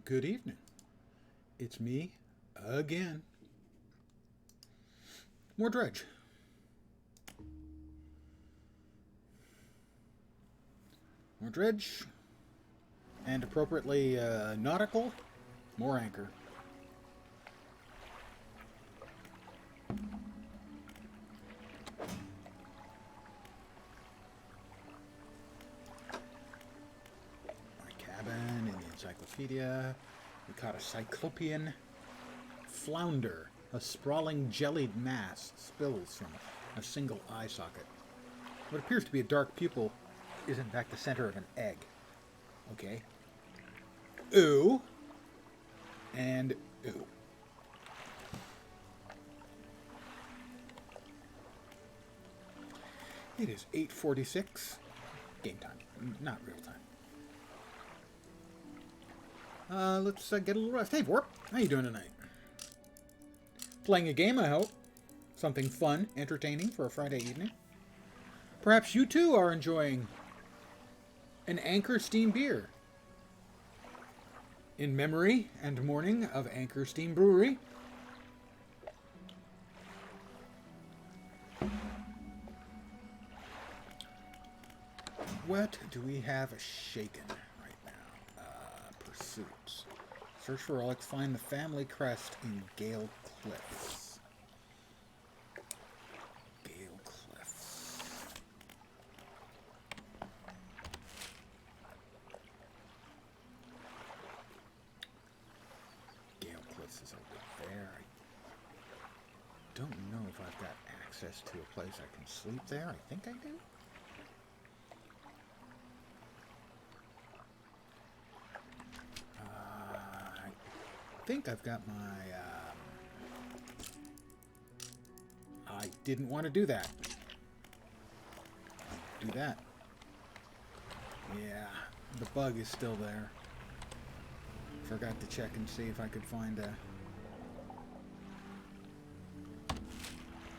Good evening. It's me again. More dredge. More dredge. And appropriately nautical. More anchor. My cabin in the encyclopedia. We caught a cyclopean flounder. A sprawling jellied mass spills from a single eye socket. What appears to be a dark pupil is in fact the center of an egg. Okay. Ooh. And ooh. It is 8:46. Game time. Not real time. Let's get a little rest. Hey, Vorp. How you doing tonight? Playing a game, I hope. Something fun, entertaining for a Friday evening. Perhaps you too are enjoying an Anchor Steam beer. In memory and mourning of Anchor Steam Brewery. What do we have shaken right now? Pursuits. Search for relics. Find the family crest in Gale Cliffs. Gale Cliffs. Gale Cliffs is over there. I don't know if I've got access to a place I can sleep there. I think I do. I think I've got my, I didn't want to do that. Do that. Yeah, the bug is still there. Forgot to check and see if I could find a...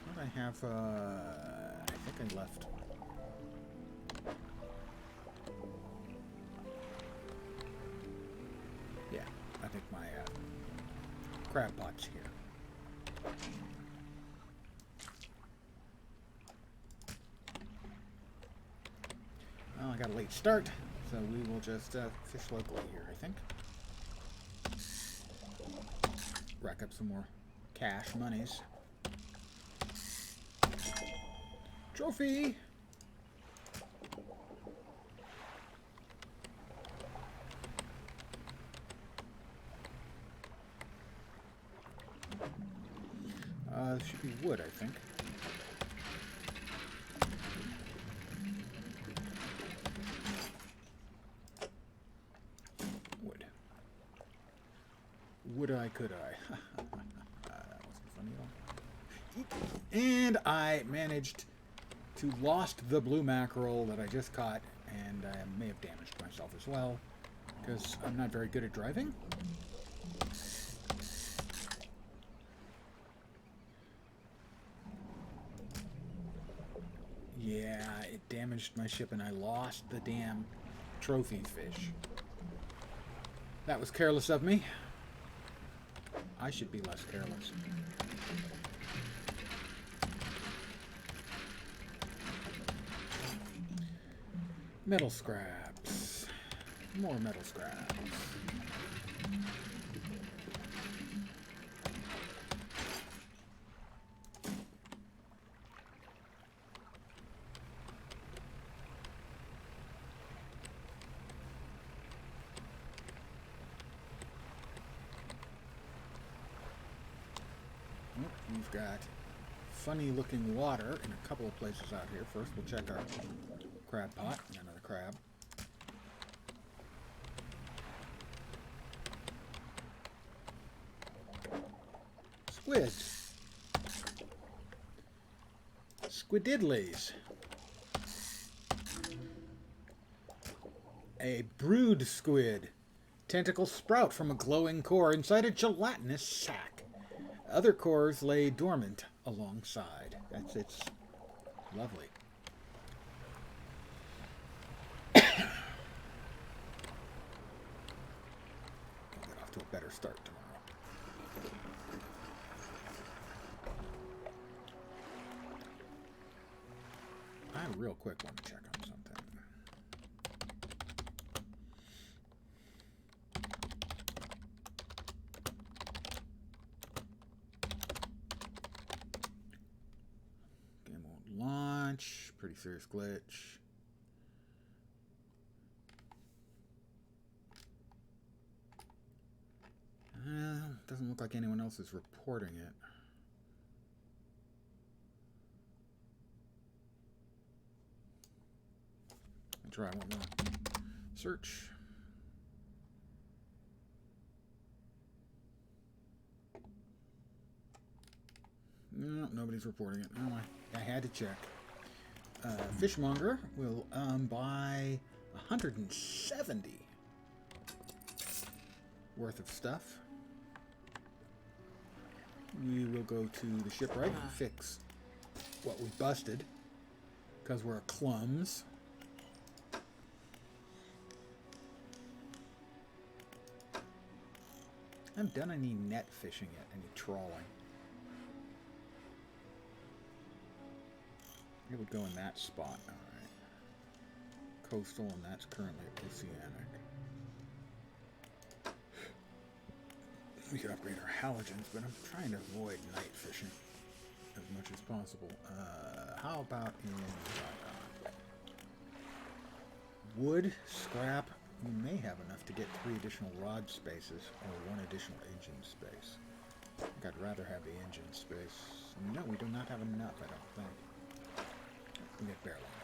What did I have, I think I left. Yeah, I think my, crab pot's here. Well, I got a late start, so we will just fish locally here, I think. Rack up some more cash monies. Trophy! This should be wood, I think. Wood. Would I, could I? That wasn't funny at all. And I managed to lost the blue mackerel that I just caught, and I may have damaged myself as well, because I'm not very good at driving. Yeah, it damaged my ship and I lost the damn trophy fish. That was careless of me. I should be less careless. Metal scraps. More metal scraps. We've got funny looking water in a couple of places out here. First we'll check our crab pot. Another crab. Squid. Squididleys. A brood squid. Tentacles sprout from a glowing core inside a gelatinous sac. Other cores lay dormant alongside. It's lovely. I'll get off better start tomorrow. I real quick want to check on something. Game won't launch. Pretty serious glitch. Doesn't look like anyone else is reporting it. I'll try one more. Search. No, nobody's reporting it. Oh, I had to check. Fishmonger will buy 170 worth of stuff. We will go to the shipwright and fix what we busted, because we're clums. I haven't done any net fishing yet, any trawling. It would go in that spot. Alright. Coastal, and that's currently oceanic. We could upgrade our halogens, but I'm trying to avoid night fishing as much as possible. How about in wood, scrap? We may have enough to get 3 additional rod spaces or 1 additional engine space. I think I'd rather have the engine space. No, we do not have enough, I don't think. We get barely enough.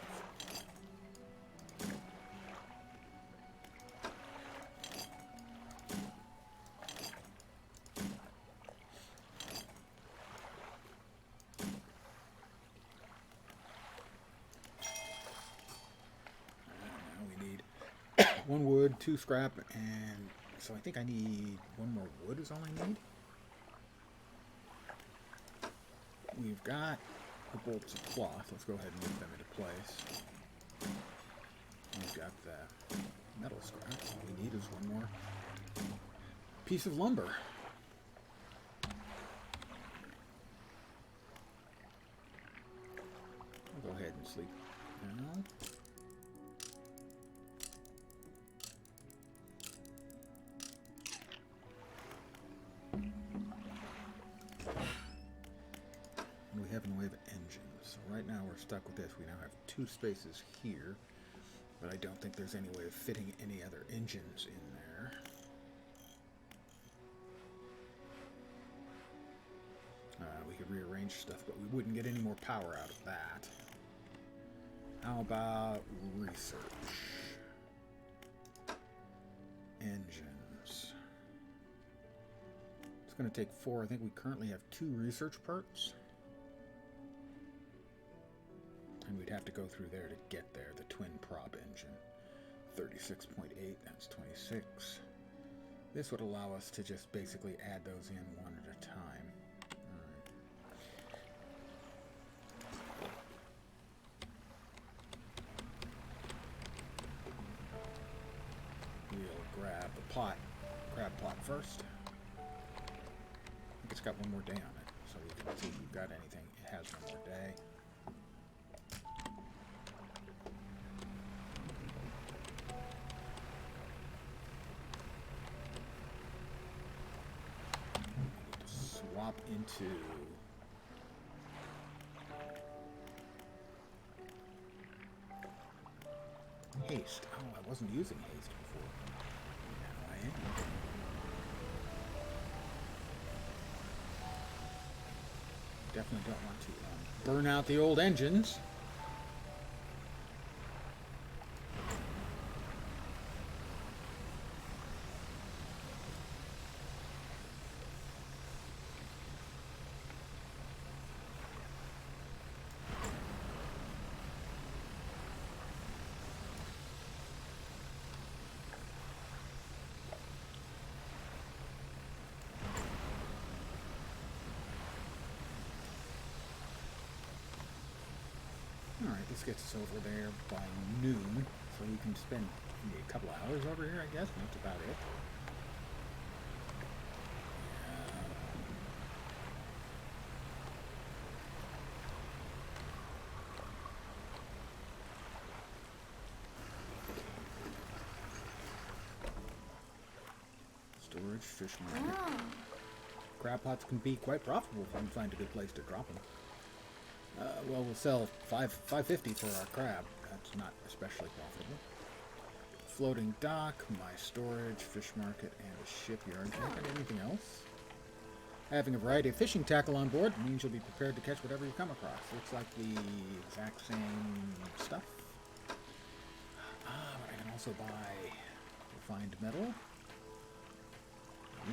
One wood, 2 scrap, and so I think I need 1 more wood is all I need. We've got the bolts of cloth. Let's go ahead and move them into place. We've got the metal scrap. All we need is 1 more piece of lumber. I'll go ahead and sleep now. Right now we're stuck with this. We now have 2 spaces here, but I don't think there's any way of fitting any other engines in there. We could rearrange stuff, but we wouldn't get any more power out of that. How about research? Engines. It's going to take 4. I think we currently have 2 research parts. And we'd have to go through there to get there. The twin prop engine. 36.8, that's 26. This would allow us to just basically add those in 1 at a time. We'll grab the crab pot first. I think it's got 1 more day on it, so we can see if we've got anything. It has 1 more day. Swap into haste. Oh, I wasn't using haste before. Now I am. Definitely don't want to burn out the old engines. Alright, this gets us over there by noon, so we can spend maybe a couple of hours over here, I guess. That's about it. storage, fish market. Crab pots can be quite profitable if you can find a good place to drop them. Well, we'll sell $5.50 for our crab. That's not especially profitable. Floating dock, my storage, fish market, and a shipyard. Can I get anything else? Having a variety of fishing tackle on board means you'll be prepared to catch whatever you come across. Looks like the exact same stuff. But I can also buy refined metal.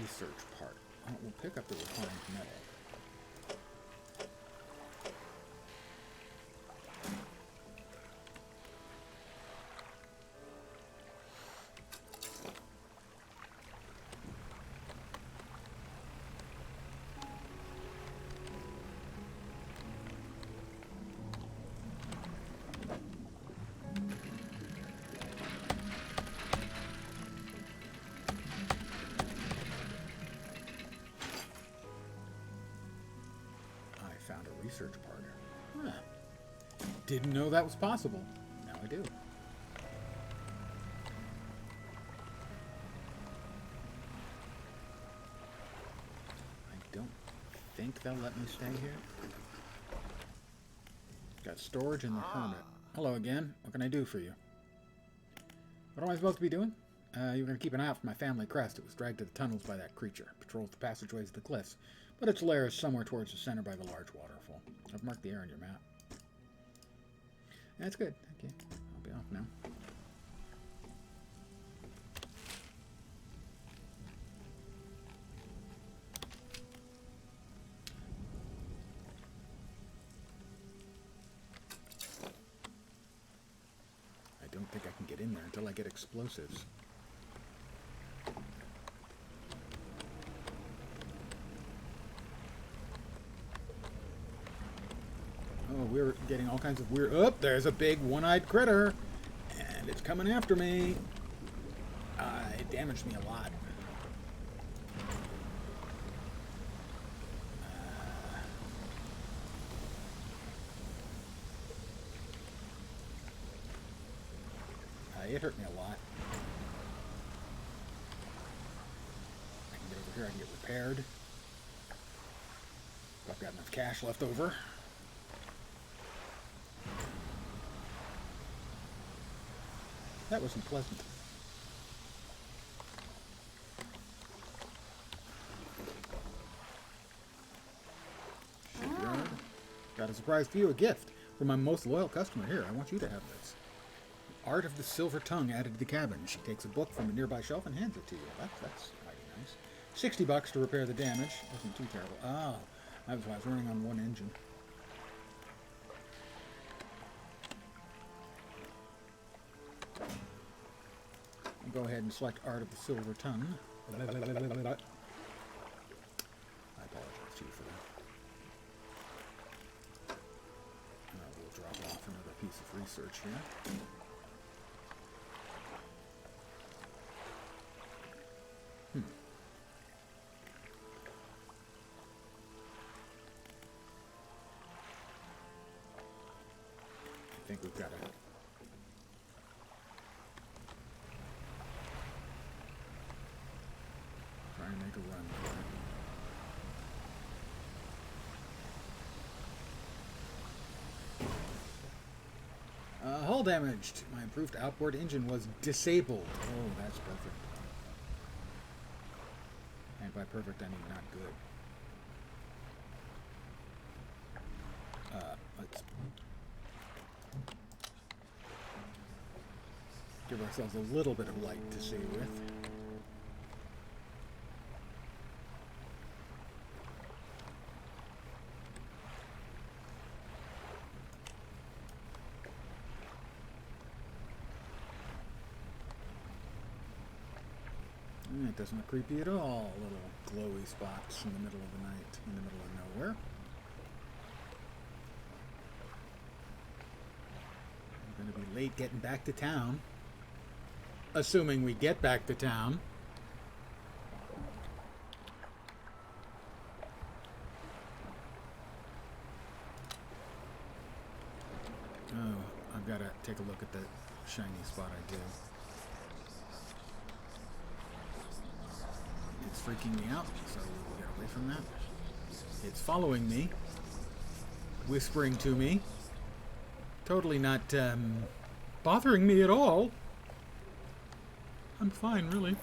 Research part. Oh, we'll pick up the refined metal. Research part. Huh. Didn't know that was possible. Now I do. I don't think they'll let me stay here. Got storage in the hermit. Hello again. What can I do for you? What am I supposed to be doing? You were going to keep an eye out for my family crest. It was dragged to the tunnels by that creature. Patrols the passageways of the cliffs. But its lair is somewhere towards the center by the large waterfall. I've marked the area on your map. That's good. Thank you. I'll be off now. I don't think I can get in there until I get explosives. Oh, we're getting all kinds of weird... Oh, there's a big one-eyed critter! And it's coming after me. It damaged me a lot. It hurt me a lot. I can get over here, I can get repaired. If I've got enough cash left over. That wasn't pleasant. Shipyard. Got a surprise for you, a gift from my most loyal customer. Here, I want you to have this. Art of the Silver Tongue added to the cabin. She takes a book from a nearby shelf and hands it to you. That's mighty nice. $60 to repair the damage. Wasn't too terrible. Oh, that was why I was running on one engine. Go ahead and select Art of the Silver Tongue. I apologize to you for that. We'll drop off another piece of research here. I think we've got to... try and make a run for it. Hull damaged. My improved outboard engine was disabled. Oh, that's perfect. And by perfect, I mean not good. Let's give ourselves a little bit of light to see with. It doesn't look creepy at all. Little glowy spots in the middle of the night, in the middle of nowhere. I'm going to be late getting back to town. Assuming we get back to town. Oh, I've got to take a look at that shiny spot I did. It's freaking me out, so we'll get away from that. It's following me, whispering to me. Totally not bothering me at all. I'm fine, really.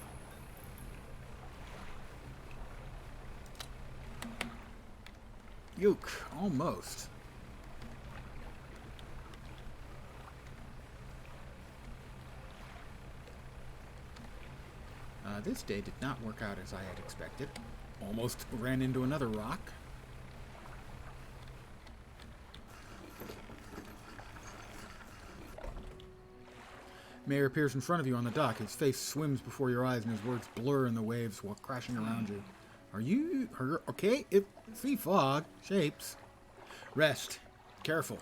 Yuck, almost. This day did not work out as I had expected. Almost ran into another rock. Mayor appears in front of you on the dock. His face swims before your eyes and his words blur in the waves while crashing around you. Are you okay? See fog, shapes. Rest. Careful.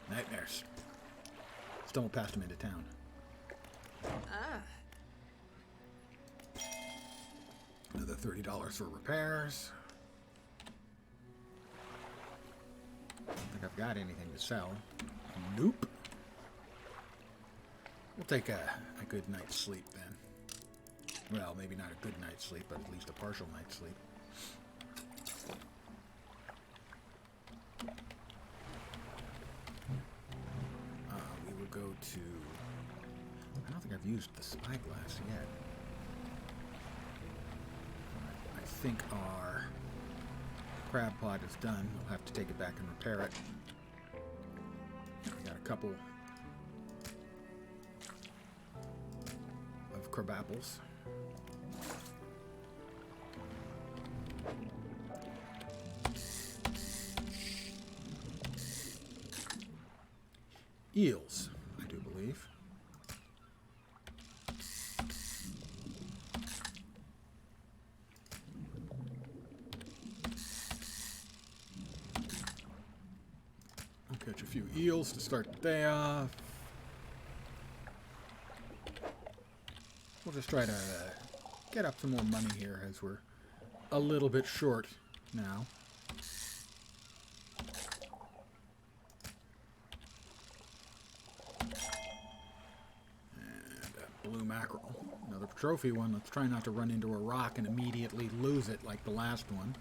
Nightmares. Stumble past him into town. Another $30 for repairs. I don't think I've got anything to sell. Nope. We'll take a good night's sleep then. Well, maybe not a good night's sleep, but at least a partial night's sleep. We will go to... I don't think I've used the spyglass yet. I think our crab pot is done. We'll have to take it back and repair it. We got a couple of crab apples. Eels, I do believe. I'll catch a few eels to start the day off. We'll just try to get up some more money here as we're a little bit short now. Blue mackerel. Another trophy one. Let's try not to run into a rock and immediately lose it like the last one.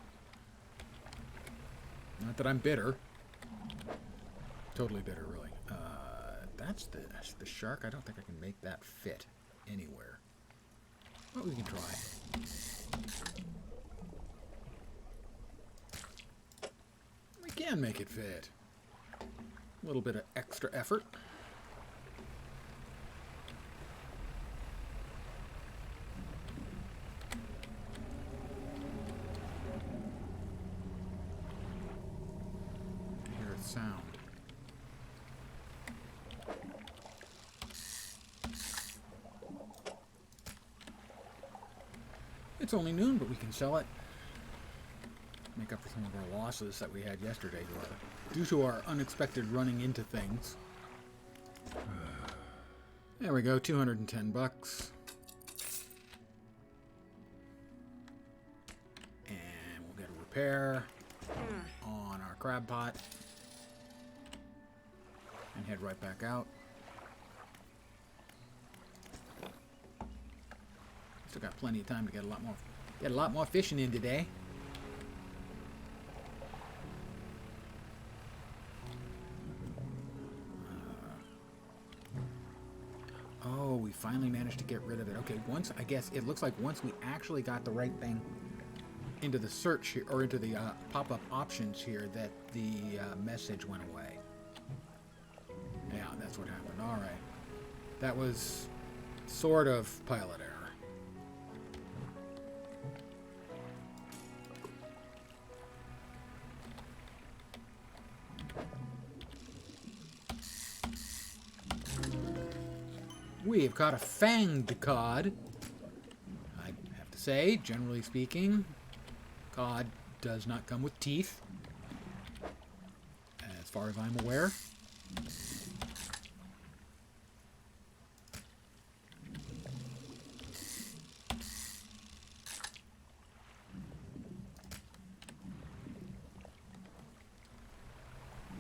Not that I'm bitter. Totally bitter, really. That's the shark. I don't think I can make that fit anywhere. But we can try. We can make it fit. A little bit of extra effort. Sound. It's only noon, but we can sell it. Make up for some of our losses that we had yesterday due to our unexpected running into things. There we go, 210 bucks. And we'll get a repair on our crab pot. And head right back out. Still got plenty of time to get a lot more fishing in today. Oh, we finally managed to get rid of it. Okay, I guess it looks like once we actually got the right thing into the search here, or into the pop-up options here, that the message went away. Yeah, that's what happened. All right. That was sort of pilot error. We have caught a fanged cod. I have to say, generally speaking, cod does not come with teeth, as far as I'm aware.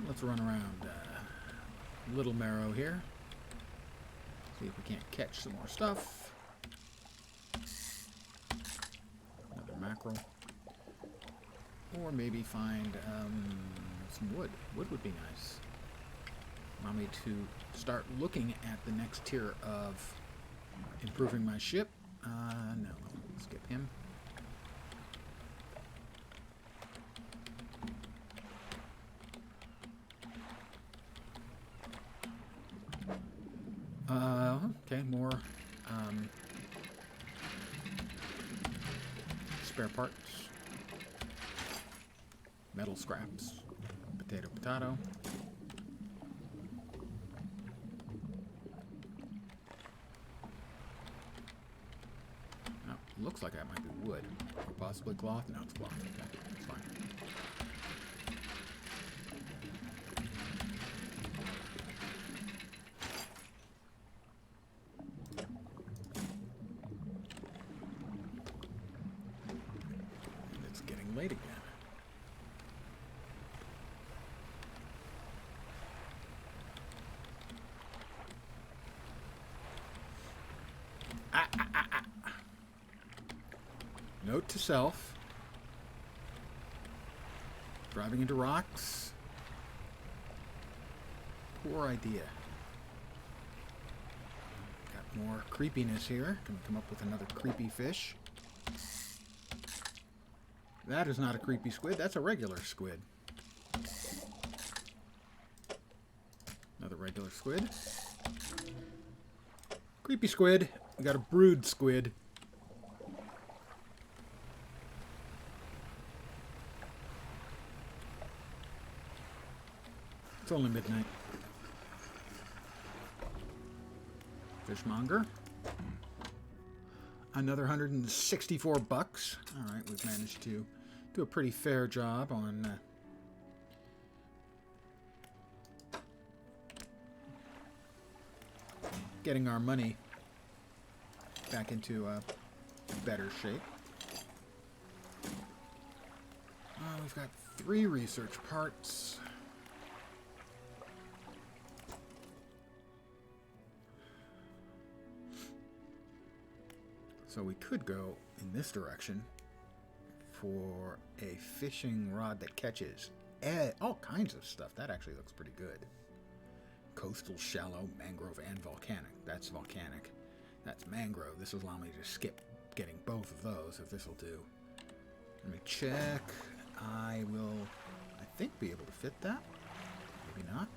Let's run around Little Marrow here. See if we can't catch some more stuff. Another mackerel. Or maybe find some wood. Wood would be nice. Allow me to start looking at the next tier of improving my ship. No, skip him. Okay, more spare parts, metal scraps, potato, potato. Looks like that might be wood. Or possibly cloth. No, it's cloth. Okay, that's fine. And it's getting late again. Note to self. Driving into rocks. Poor idea. Got more creepiness here. Gonna come up with another creepy fish. That is not a creepy squid. That's a regular squid. Another regular squid. Creepy squid. We got a brood squid. It's only midnight. Fishmonger. Another 164 bucks. All right, we've managed to do a pretty fair job on getting our money back into better shape. We've got 3 research parts. So we could go in this direction for a fishing rod that catches all kinds of stuff. That actually looks pretty good. Coastal, shallow, mangrove, and volcanic. That's volcanic. That's mangrove. This will allow me to skip getting both of those, if this will do. Let me check. I will, I think, be able to fit that. Maybe not.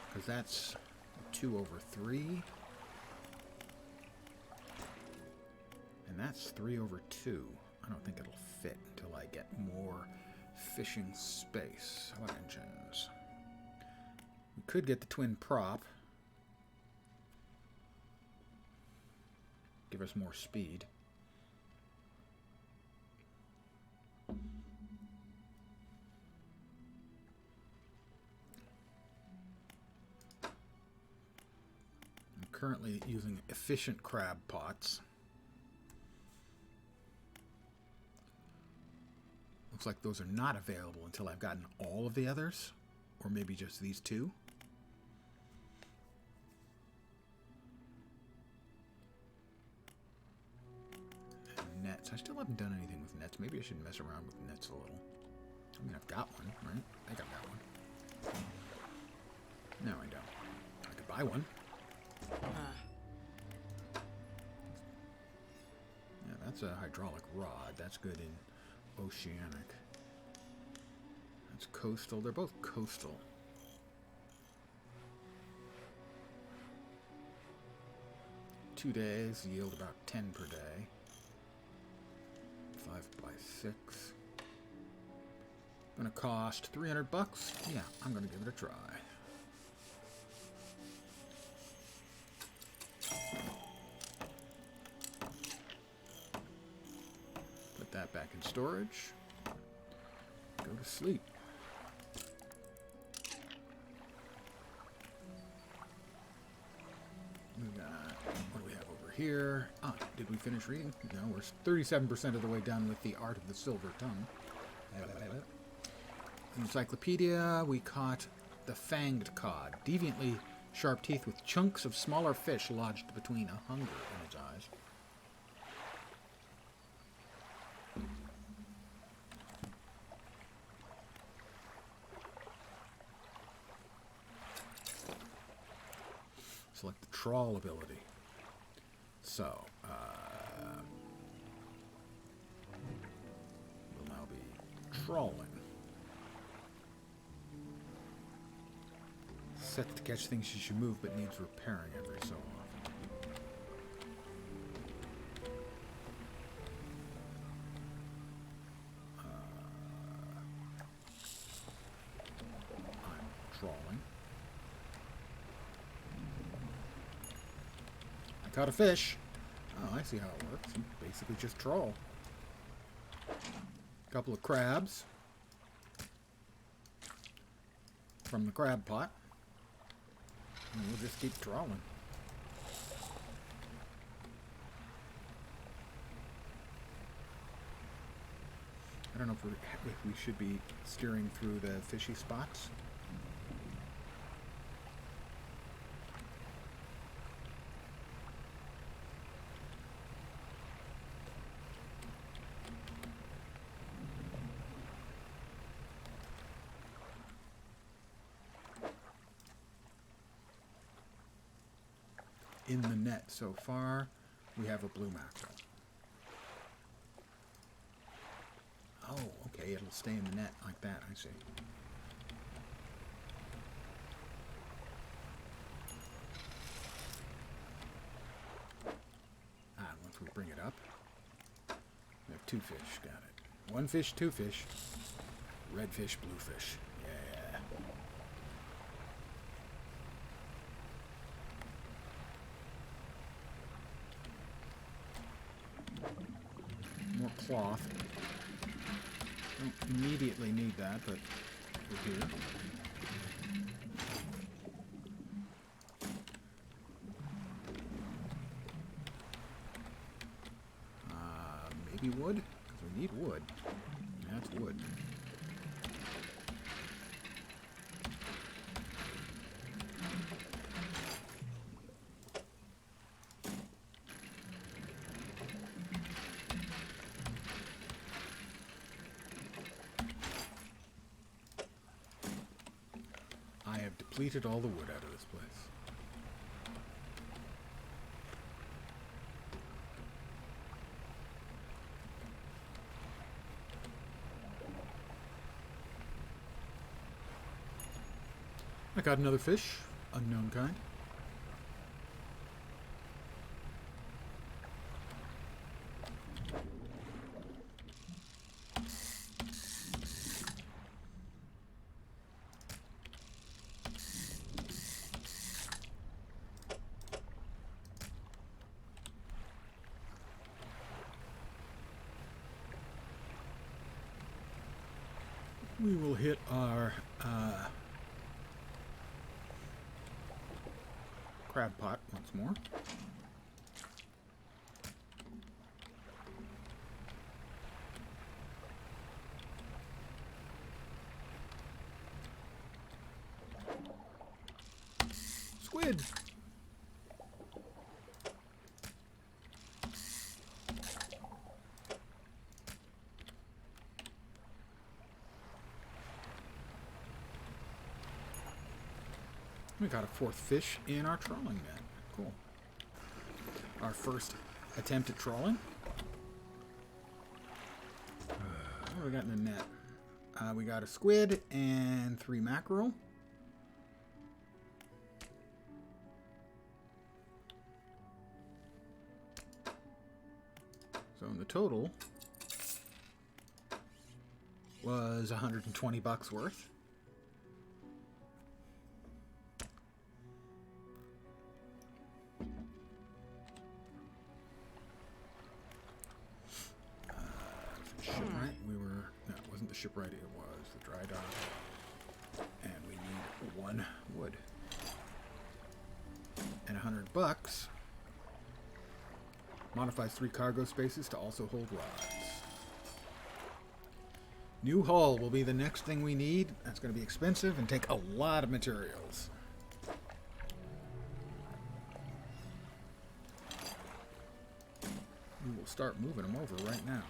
Because that's 2/3. And that's 3/2. I don't think it'll fit until I get more fishing space. How about engines? We could get the twin prop. Give us more speed. I'm currently using efficient crab pots. Looks like those are not available until I've gotten all of the others, or maybe just these 2. And nets. I still haven't done anything with nets. Maybe I should mess around with nets a little. I mean, I've got one, right? I think I've got one. No, I don't. I could buy one. Yeah, that's a hydraulic rod. That's good in oceanic. That's coastal. They're both coastal. Two days yield about 10 per day. 5x6. Gonna cost 300 bucks. Yeah, I'm gonna give it a try. Put that back in storage. Go to sleep. What do we have over here? Ah, did we finish reading? No, we're 37% of the way done with The Art of the Silver Tongue. Encyclopedia, we caught the fanged cod. Deviantly sharp teeth with chunks of smaller fish lodged between a hunger in its eyes. trawl ability. So, we'll now be trawling. Set to catch things you should move, but needs repairing every so often. I'm trawling. I caught a fish. Oh, I see how it works. You basically just trawl. A couple of crabs from the crab pot. And we'll just keep trawling. I don't know if we should be steering through the fishy spots. In the net so far, we have a blue mackerel. Oh, okay, it'll stay in the net like that, I see. Once we bring it up, we have 2 fish, got it. 1 fish, 2 fish. Red fish, blue fish. Yeah. More cloth. Don't immediately need that, but we're here. Maybe wood? Because we need wood. That's wood. I have depleted all the wood out of this place. I got another fish, unknown kind. We will hit our crab pot once more. Squid! We got a 4th fish in our trawling net. Cool. Our first attempt at trawling. What do we got in the net? We got a squid and 3 mackerel. So in the total was 120 bucks worth. Shipwright, no, it wasn't the shipwright, it was the dry dock. And we need 1 wood. And 100 bucks modifies 3 cargo spaces to also hold rods. New hull will be the next thing we need. That's going to be expensive and take a lot of materials. We will start moving them over right now.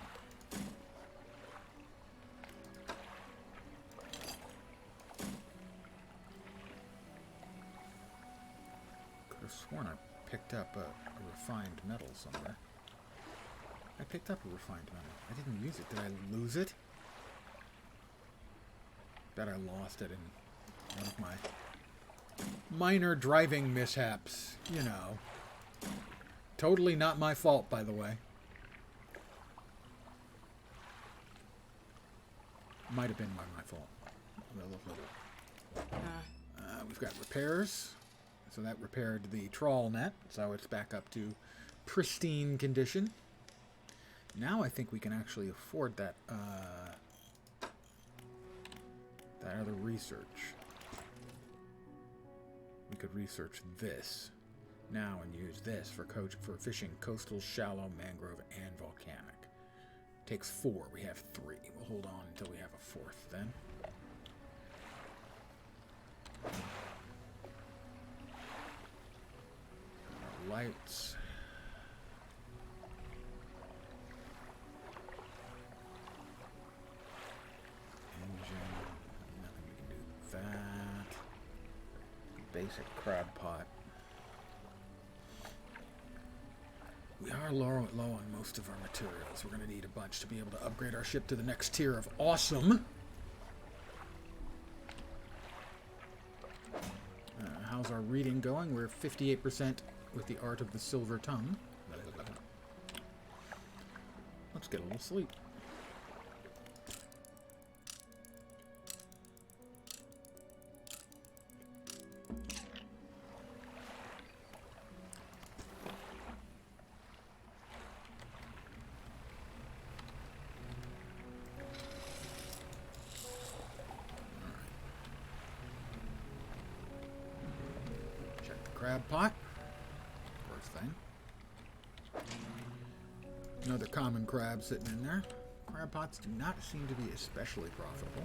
Could have sworn I a refined metal somewhere. I picked up a refined metal. I didn't use it. Did I lose it? Bet I lost it in one of my minor driving mishaps. You know. Totally not my fault, by the way. Might have been my fault. A little. We've got repairs. So that repaired the trawl net. So it's back up to pristine condition. Now I think we can actually afford that that other research. We could research this now and use this for fishing coastal, shallow, mangrove, and volcanic. Takes 4. We have 3. We'll hold on until we have a 4th then. Our lights. Basic crab pot. We are low on most of our materials. We're going to need a bunch to be able to upgrade our ship to the next tier of awesome. How's our reading going? We're 58% with the Art of the Silver Tongue. Let's get a little sleep. Crab pot. First thing. Another common crab sitting in there. Crab pots do not seem to be especially profitable.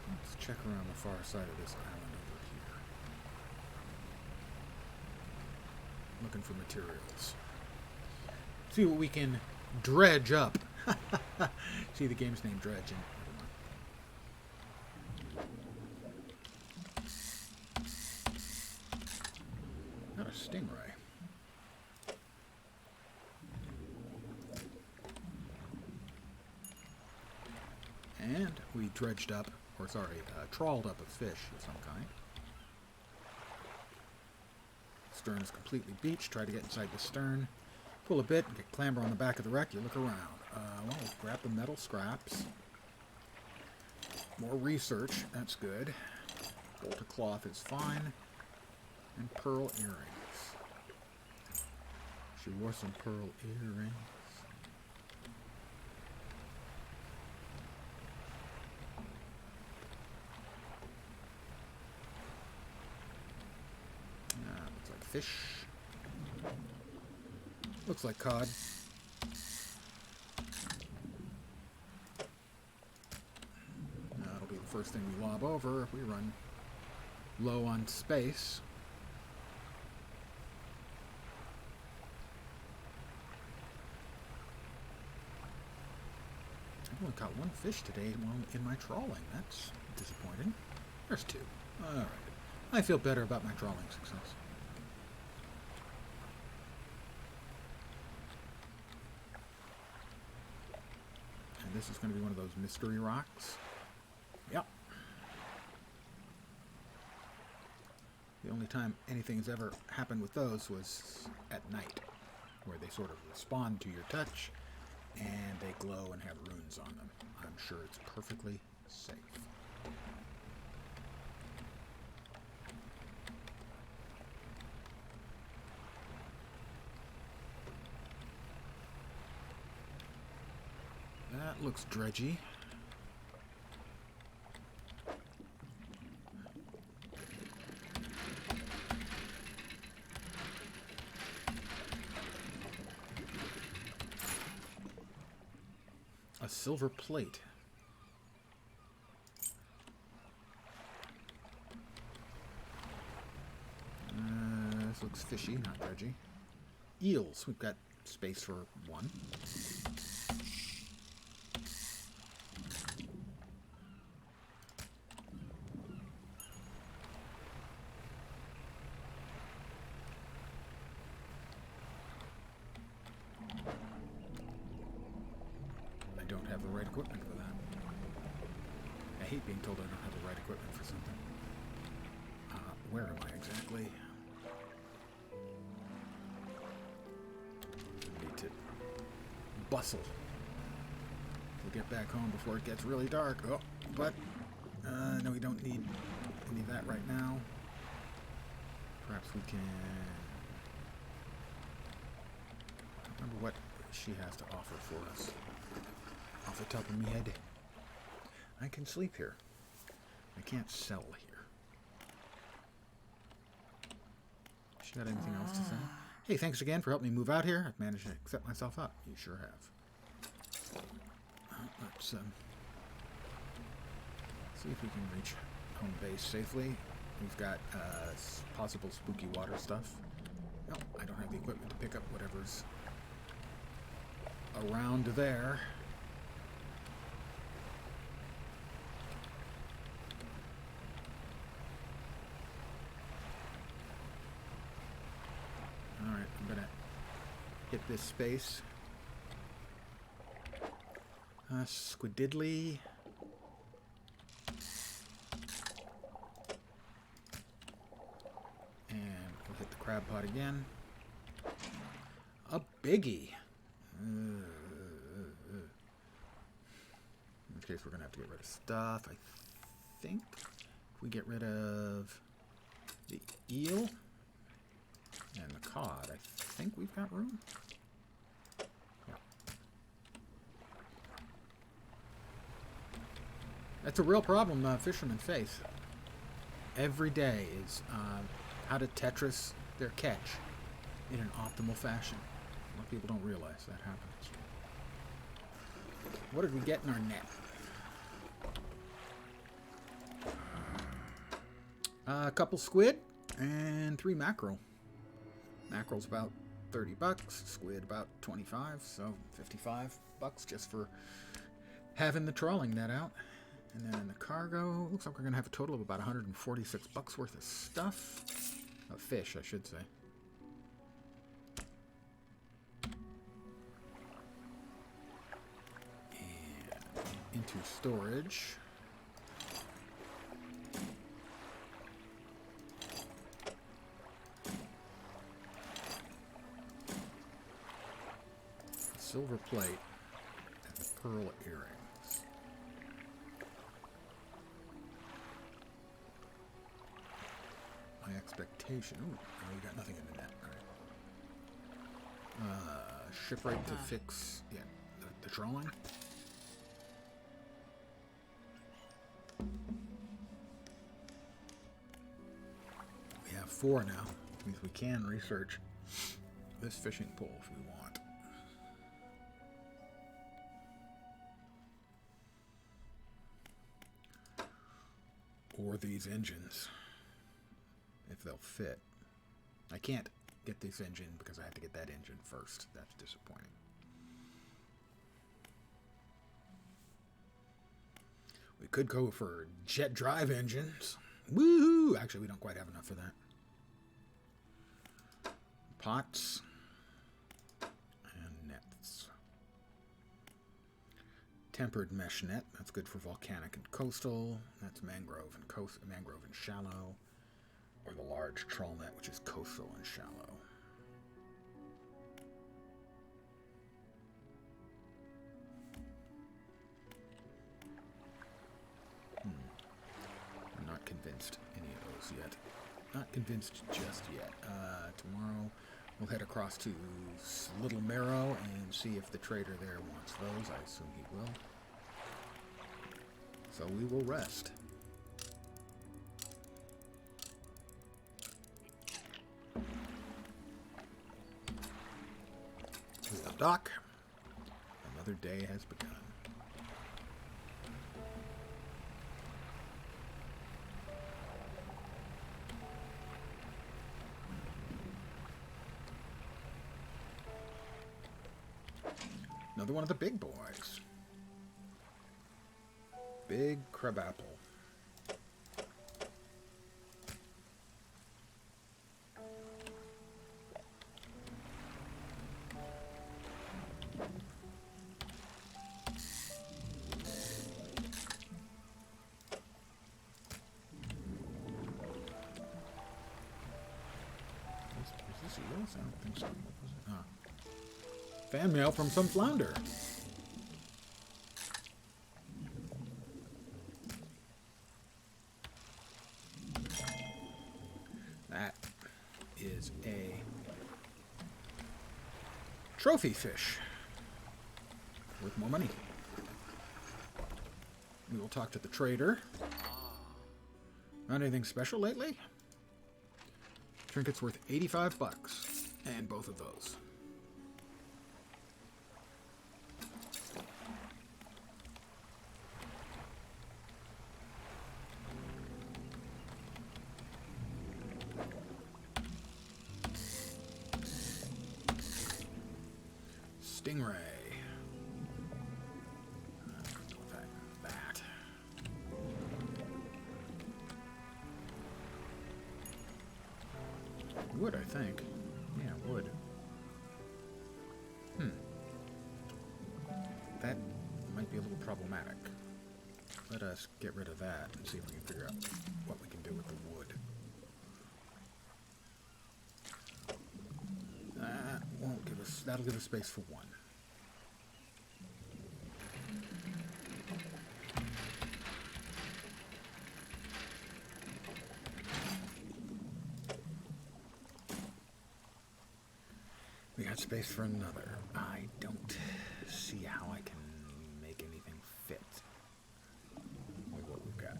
Let's check around the far side of this island over here. Looking for materials. See what we can dredge up. See, the game's named Dredge. Not a stingray. And we dredged up, or sorry, trawled up a fish of some kind. Stern is completely beached. Try to get inside the stern. Pull a bit, get clamber on the back of the wreck, you look around. Well, grab the metal scraps. More research, that's good. Bolt of cloth is fine. And pearl earrings. She wore some pearl earrings. Looks like fish. Looks like cod. That'll be the first thing we lob over if we run low on space. I've only caught 1 fish today in my trawling. That's disappointing. There's 2. Alright. I feel better about my trawling success. This is going to be one of those mystery rocks. Yep. The only time anything's ever happened with those was at night, where they sort of respond to your touch, and they glow and have runes on them. I'm sure it's perfectly safe. That looks dredgy. A silver plate. This looks fishy, not dredgy. Eels. We've got space for 1. equipment for that. I hate being told I don't have the right equipment for something. Where am I exactly? I need to bustle to get back home before it gets really dark. Oh, but no, we don't need any of that right now. Perhaps we can... I don't remember what she has to offer for us. Off the top of my head. I can sleep here. I can't sell here. She got anything else to say? Hey, thanks again for helping me move out here. I've managed to accept myself up. You sure have. Let's see if we can reach home base safely. We've got possible spooky water stuff. No, I don't have the equipment to pick up whatever's around there. Alright, I'm gonna hit this space. Squiddiddly. And we'll hit the crab pot again. A biggie. In which case we're gonna have to get rid of stuff. I think if we get rid of the eel and the cod, I think we've got room. Yeah. That's a real problem fishermen face. Every day is how to Tetris their catch in an optimal fashion. A lot of people don't realize that happens. What did we get in our net? A couple squid and 3 mackerel. Mackerel's about 30 bucks, squid about 25, so 55 bucks just for having the trawling net out. And then the cargo, looks like we're going to have a total of about 146 bucks worth of stuff. Of fish, I should say. And into storage. Silver plate and the pearl earrings. My expectation. Ooh, no, we got nothing in the net. All right. Shipwright to fix. Yeah, the trawling. We have 4 now. Which means we can research this fishing pole if we want. Or these engines, if they'll fit. I can't get this engine because I have to get that engine first. That's disappointing. We could go for jet drive engines. Woohoo! Actually, we don't quite have enough for that. Pots and nets. Tempered mesh net, that's good for volcanic and coastal. That's mangrove and mangrove and shallow. Or the large trawl net, which is coastal and shallow. I'm not convinced any of those yet. Not convinced just yet. Tomorrow we'll head across to Little Marrow and see if the trader there wants those. I assume he will. So we will rest. To the dock. Another day has begun. Another one of the big boys. Big crabapple. else? I don't think so. What was it? Ah. Fan mail from some flounder. That is a trophy fish. Worth more money. We will talk to the trader. Not anything special lately? Trinket's worth 85 bucks. And both of those. Stingray. That. Wood, I think. Yeah, wood. That might be a little problematic. Let us get rid of that and see if we can figure out what we can do with the wood. That won't give us... That'll give us space for one. We got space for another. I don't see how I can make anything fit with what we've got.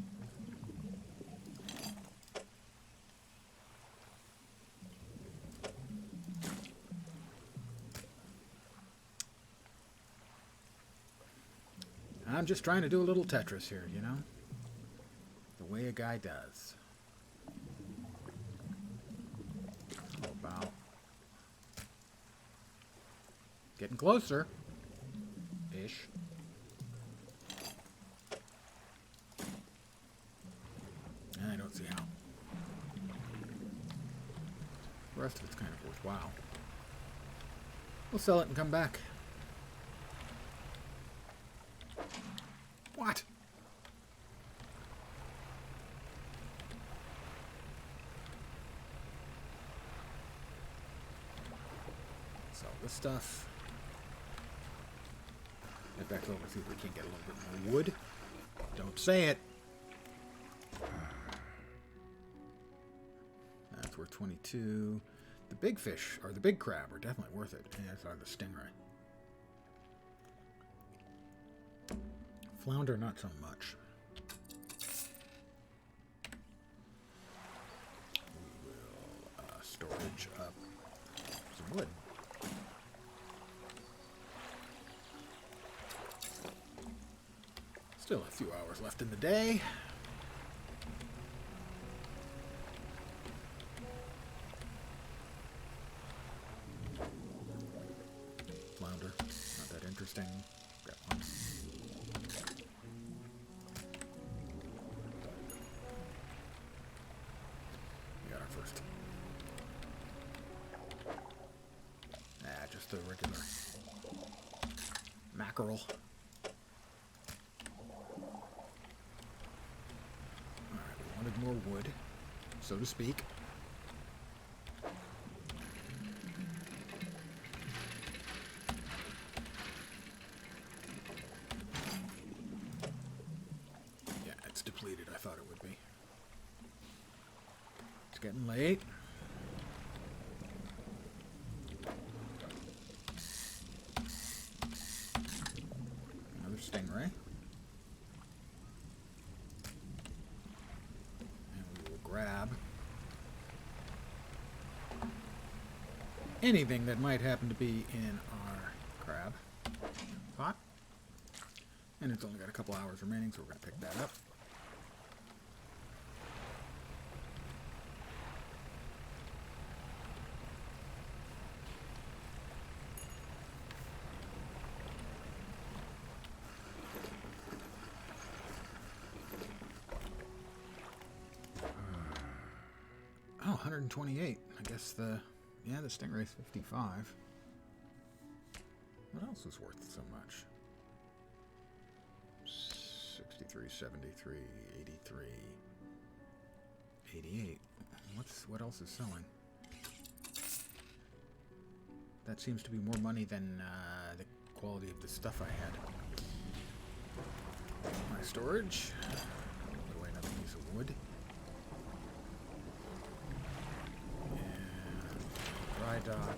I'm just trying to do a little Tetris here, you know? The way a guy does. How about... Getting closer. Ish. I don't see how. The rest of it's kind of worthwhile. We'll sell it and come back. What? Sell this stuff. Head back over, see if we can get a little bit more wood. Don't say it. That's worth 22. The big fish, or the big crab, are definitely worth it. Yeah, so are the stingray. Flounder, not so much. We will storage up some wood. Still a few hours left in the day. Flounder, not that interesting. Got one. We got our first. Just a regular mackerel. More wood, so to speak. Yeah, it's depleted. I thought it would be. It's getting late. Another stingray. Grab anything that might happen to be in our crab pot. And it's only got a couple hours remaining, so we're going to pick that up. Oh, 128. I guess the stingray's 55. What else is worth so much? 63, 73, 83, 88. What else is selling? That seems to be more money than the quality of the stuff I had. My storage. Put away another piece of wood. And dry dock.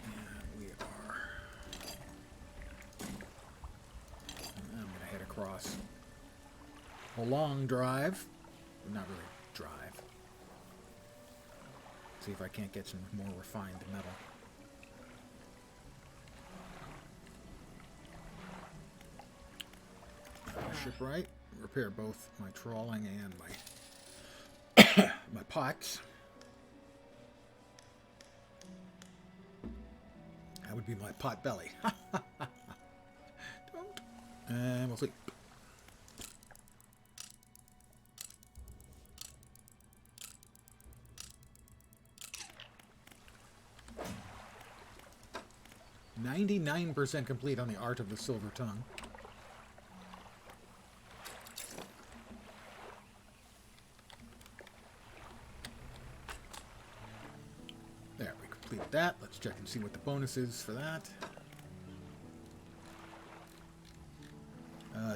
And we are... I'm going to head across a long drive. Not really drive. See if I can't get some more refined metal. Shipwright. Repair both my trawling and my my pots. That would be my pot belly. Don't. And we'll sleep. %99 complete on the Art of the Silver Tongue. There, we completed that. Let's check and see what the bonus is for that.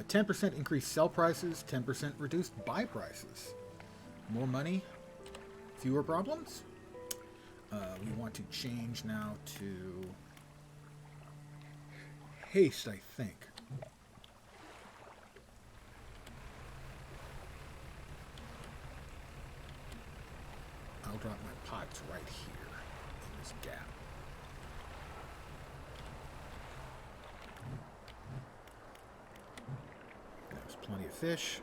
10% increased sell prices, 10% reduced buy prices. More money, fewer problems. We want to change now to haste, I think. I'll drop my pots right here in this gap. There's plenty of fish.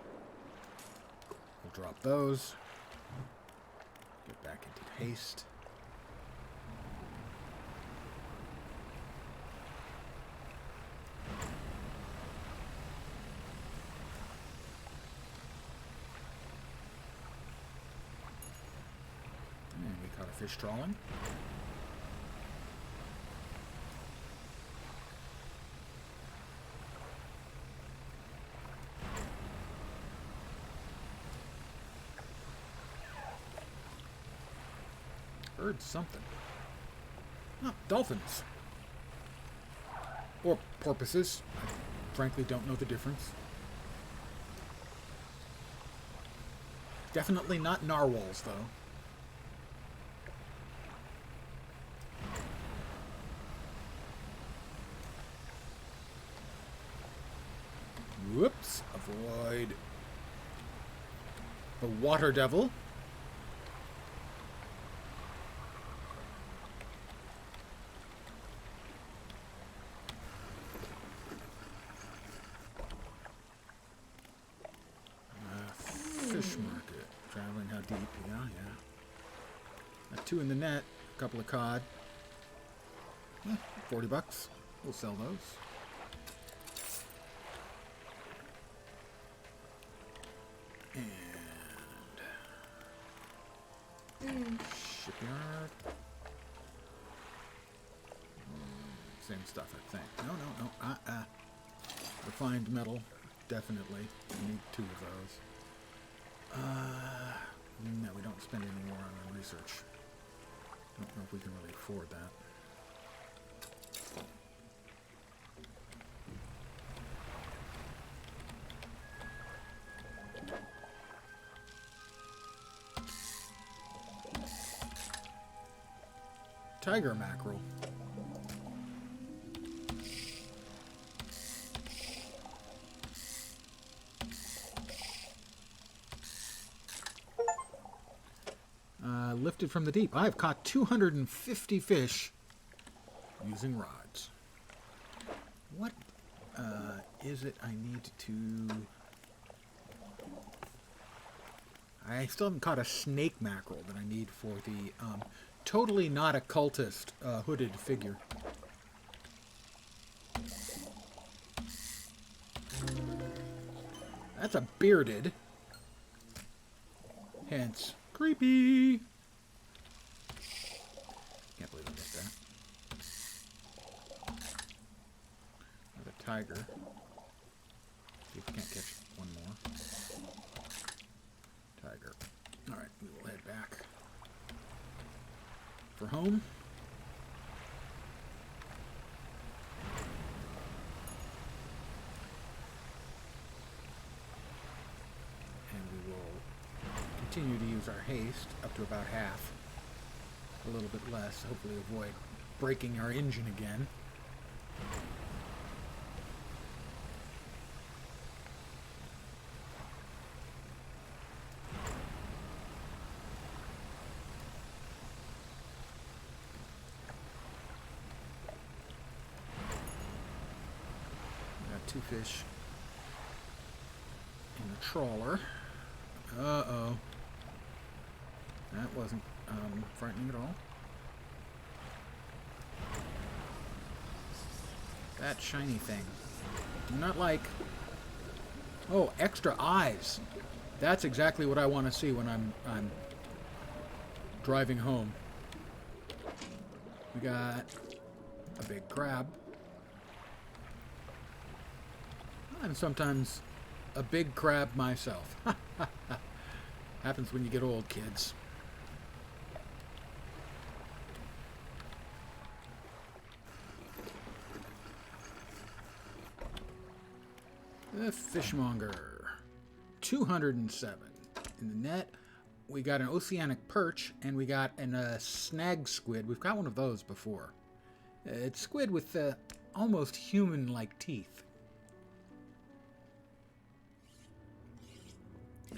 We'll drop those. Get back into haste. And we caught a fish trawling. Heard something. Oh, dolphins. Or porpoises. I frankly don't know the difference. Definitely not narwhals, though. Whoops. Avoid the water devil. Fish market. Traveling how deep? Yeah. Got 2 in the net. A couple of cod. Yeah, $40. We'll sell those. And shipyard. Same stuff, I think. No. Refined metal, definitely. We need 2 of those. No, we don't spend any more on research. Don't know if we can really afford that. Tiger mackerel. Lifted from the deep. I've caught 250 fish using rods. What is it I need to... I still haven't caught a snake mackerel that I need for the totally not occultist hooded figure. That's a bearded. Hence, creepy. Can't believe I missed that. Another tiger. See if we can't catch one more. Tiger. Alright, we will head back for home. continue to use our haste up to about half. A little bit less, hopefully avoid breaking our engine again. Got 2 fish in the trawler. Uh-oh. That wasn't frightening at all. That shiny thing. Do not like... Oh, extra eyes. That's exactly what I want to see when I'm driving home. We got a big crab. I'm sometimes a big crab myself. Happens when you get old, kids. The fishmonger. 207. In the net, we got an oceanic perch, and we got a snag squid. We've got one of those before. It's squid with almost human-like teeth.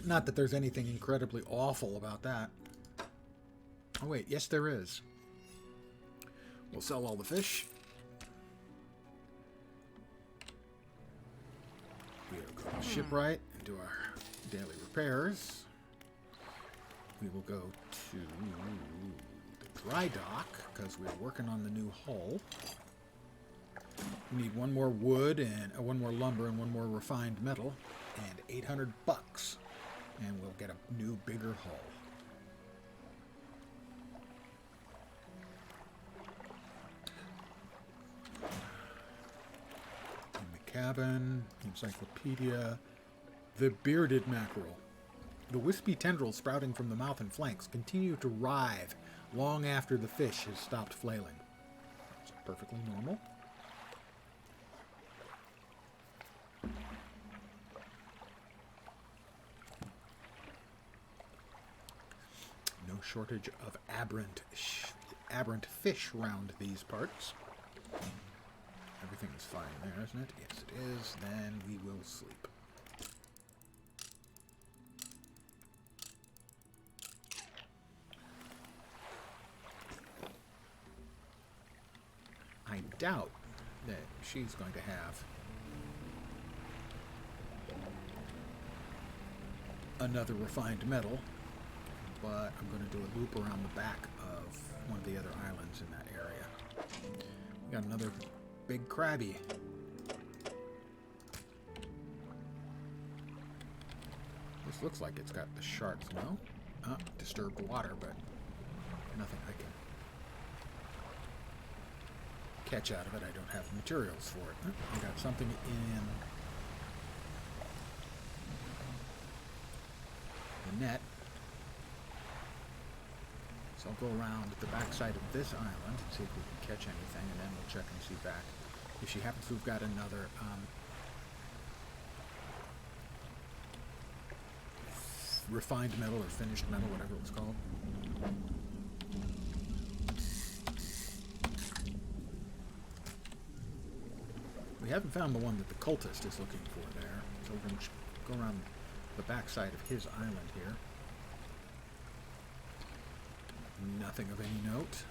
Not that there's anything incredibly awful about that. Oh wait, yes there is. We'll sell all the fish. We'll go to shipwright and do our daily repairs. We will go to the dry dock because we're working on the new hull. We need 1 more wood and 1 more lumber and 1 more refined metal and $800. And we'll get a new, bigger hull. In the cabin, encyclopedia, the bearded mackerel. The wispy tendrils sprouting from the mouth and flanks continue to writhe long after the fish has stopped flailing. It's perfectly normal. No shortage of aberrant fish round these parts. Everything is fine there, isn't it? Yes, it is. Then we will sleep. I doubt that she's going to have another refined metal. But I'm going to do a loop around the back of one of the other islands in that area. We got another big crabby. This looks like it's got the sharks, no? Disturbed water, but nothing I can catch out of it. I don't have materials for it. I got something in the net. So I'll go around the backside of this island and see if we can catch anything, and then we'll check and see back. If she happens to have got another refined metal or finished metal, whatever it was called. We haven't found the one that the cultist is looking for there, so we're going to go around the backside of his island here. Nothing of any note.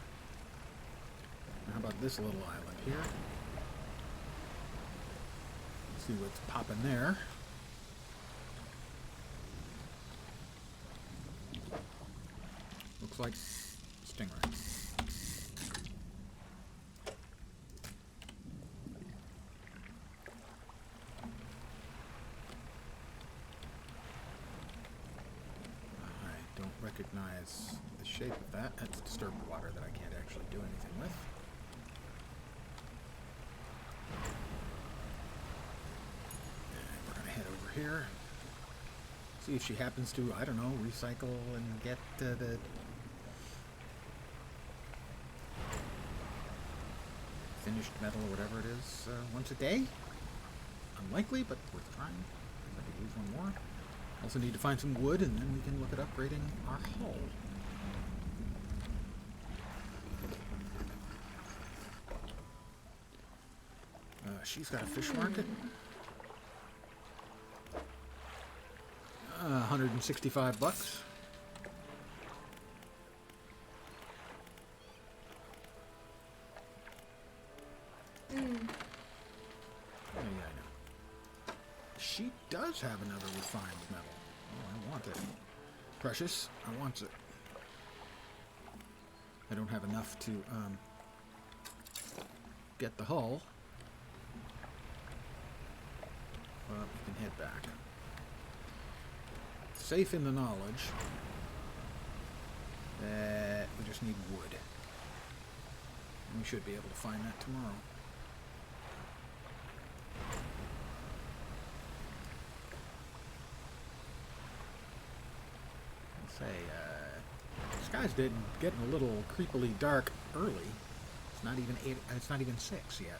How about this little island here? Let's see what's popping there. Looks like stingray. I don't recognize the shape of that. That's disturbed water that I can't actually do anything with. And we're going to head over here. See if she happens to, I don't know, recycle and get the finished metal or whatever it is once a day. Unlikely, but worth trying. I could use one more. Also need to find some wood, and then we can look at upgrading our hull. She's got a fish market. 165 bucks. Oh, yeah, I know. She does have another refined metal. Oh, I want it. Precious, I want it. I don't have enough to get the hull. But we can head back. Safe in the knowledge that we just need wood. We should be able to find that tomorrow. Sky's getting a little creepily dark early. It's not even 8. It's not even 6 yet.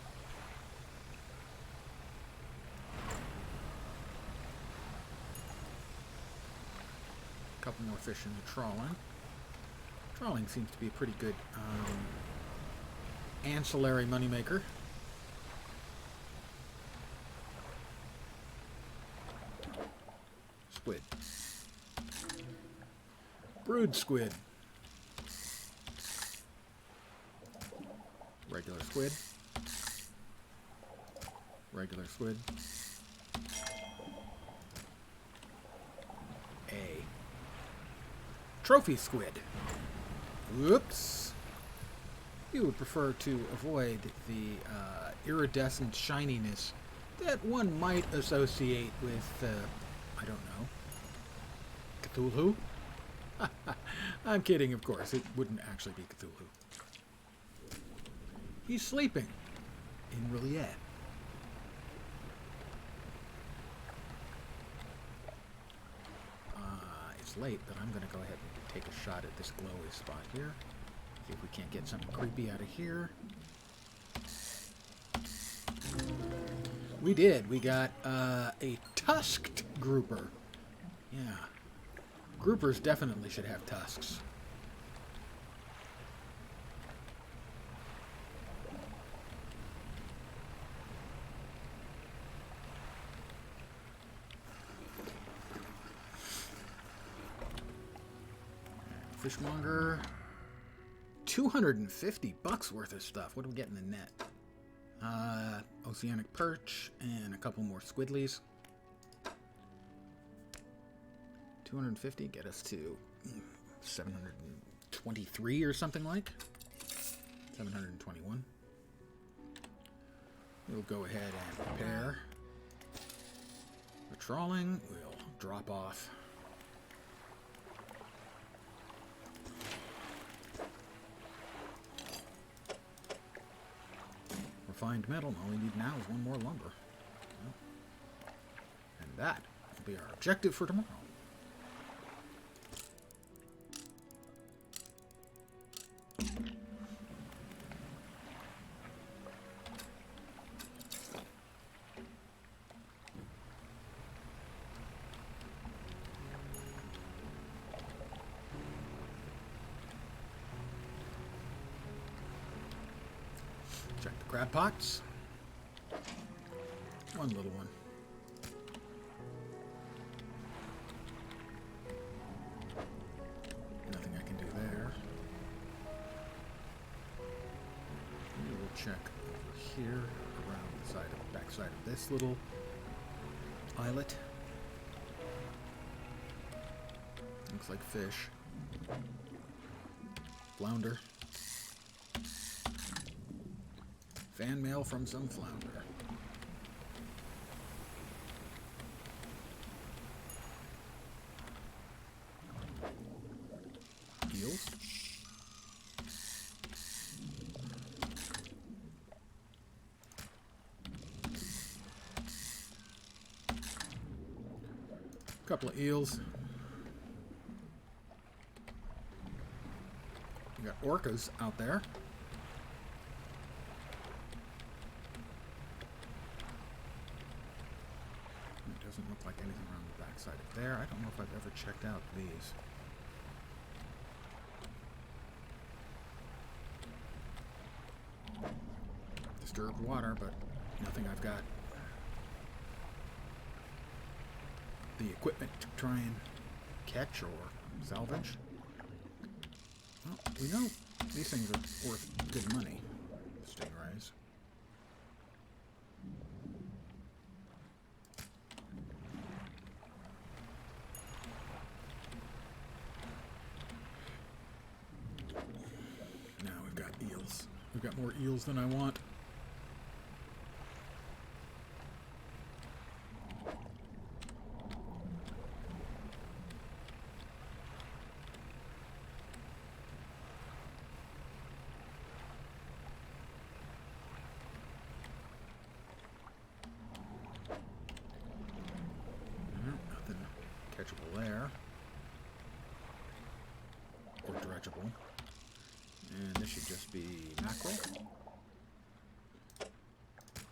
A couple more fish in the trawling. Trawling seems to be a pretty good ancillary moneymaker. Squid. Brood squid. Regular squid. Regular squid. A trophy squid. Whoops. You would prefer to avoid the iridescent shininess that one might associate with, I don't know, Cthulhu? I'm kidding, of course. It wouldn't actually be Cthulhu. He's sleeping in relief. It's late, but I'm going to go ahead and take a shot at this glowy spot here. See if we can't get something creepy out of here. We did. We got a tusked grouper. Yeah. Groupers definitely should have tusks. Fishmonger. 250 bucks worth of stuff. What do we get in the net? Oceanic perch and a couple more squidlies. 250 get us to 723 or something like. 721. We'll go ahead and prepare the trawling. We'll drop off refined metal. All we need now is one more lumber. And that will be our objective for tomorrow. Check the crab pots. One little one. Nothing I can do there. We will check over here around the side of back side of this little islet. Looks like fish. Flounder. Fan mail from some flounder. Eels. Couple of eels. We got orcas out there. Doesn't look like anything around the backside. outside of there. I don't know if I've ever checked out these. Disturbed water, but nothing I've got the equipment to try and catch or salvage. Well, we know these things are worth good money. Stingrays. Now we've got eels. We've got more eels than I want. Catchable there, or dredgeable, and this should just be mackerel.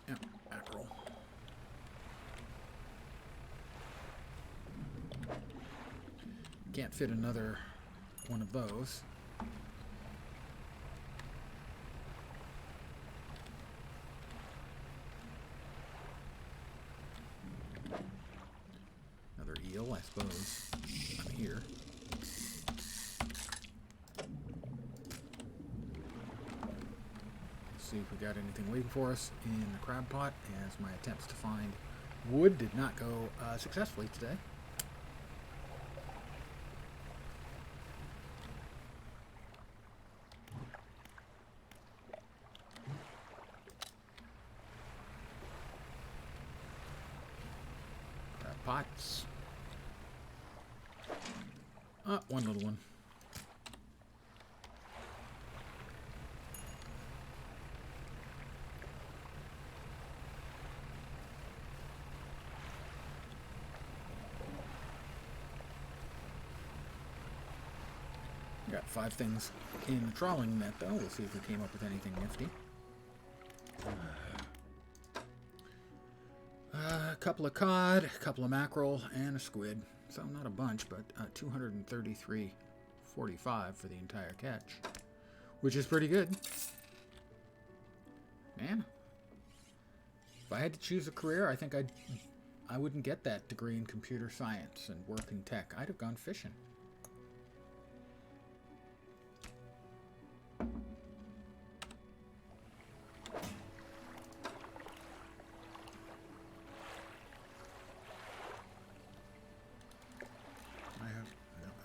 Yep, mackerel. Can't fit another one of those. I suppose. I'm here. Let's see if we got anything waiting for us in the crab pot, as my attempts to find wood did not go successfully today. Pots. One little one. Got 5 things in the trawling net, though. We'll see if we came up with anything nifty. A couple of cod, a couple of mackerel, and a squid. So not a bunch, but 233.45 for the entire catch, which is pretty good. Man, if I had to choose a career, I think I wouldn't get that degree in computer science and work in tech. I'd have gone fishing.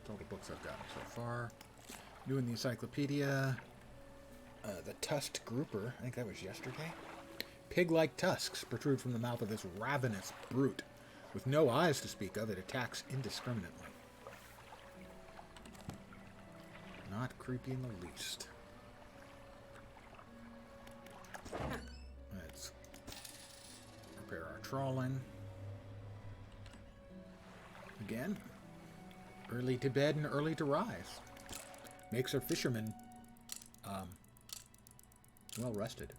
All the books I've gotten so far. Doing the encyclopedia. The tusked grouper. I think that was yesterday. Pig-like tusks protrude from the mouth of this ravenous brute. With no eyes to speak of, it attacks indiscriminately. Not creepy in the least. Let's repair our trawling. Again. Early to bed and early to rise. Makes our fishermen well rested.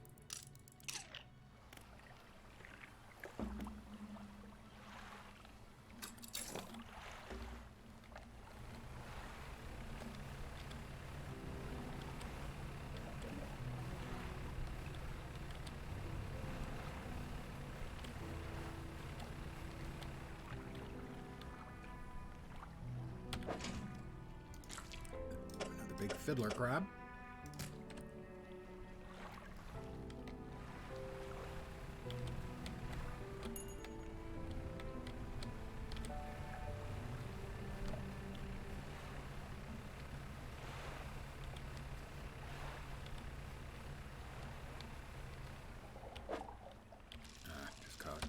Big fiddler crab. Just caught.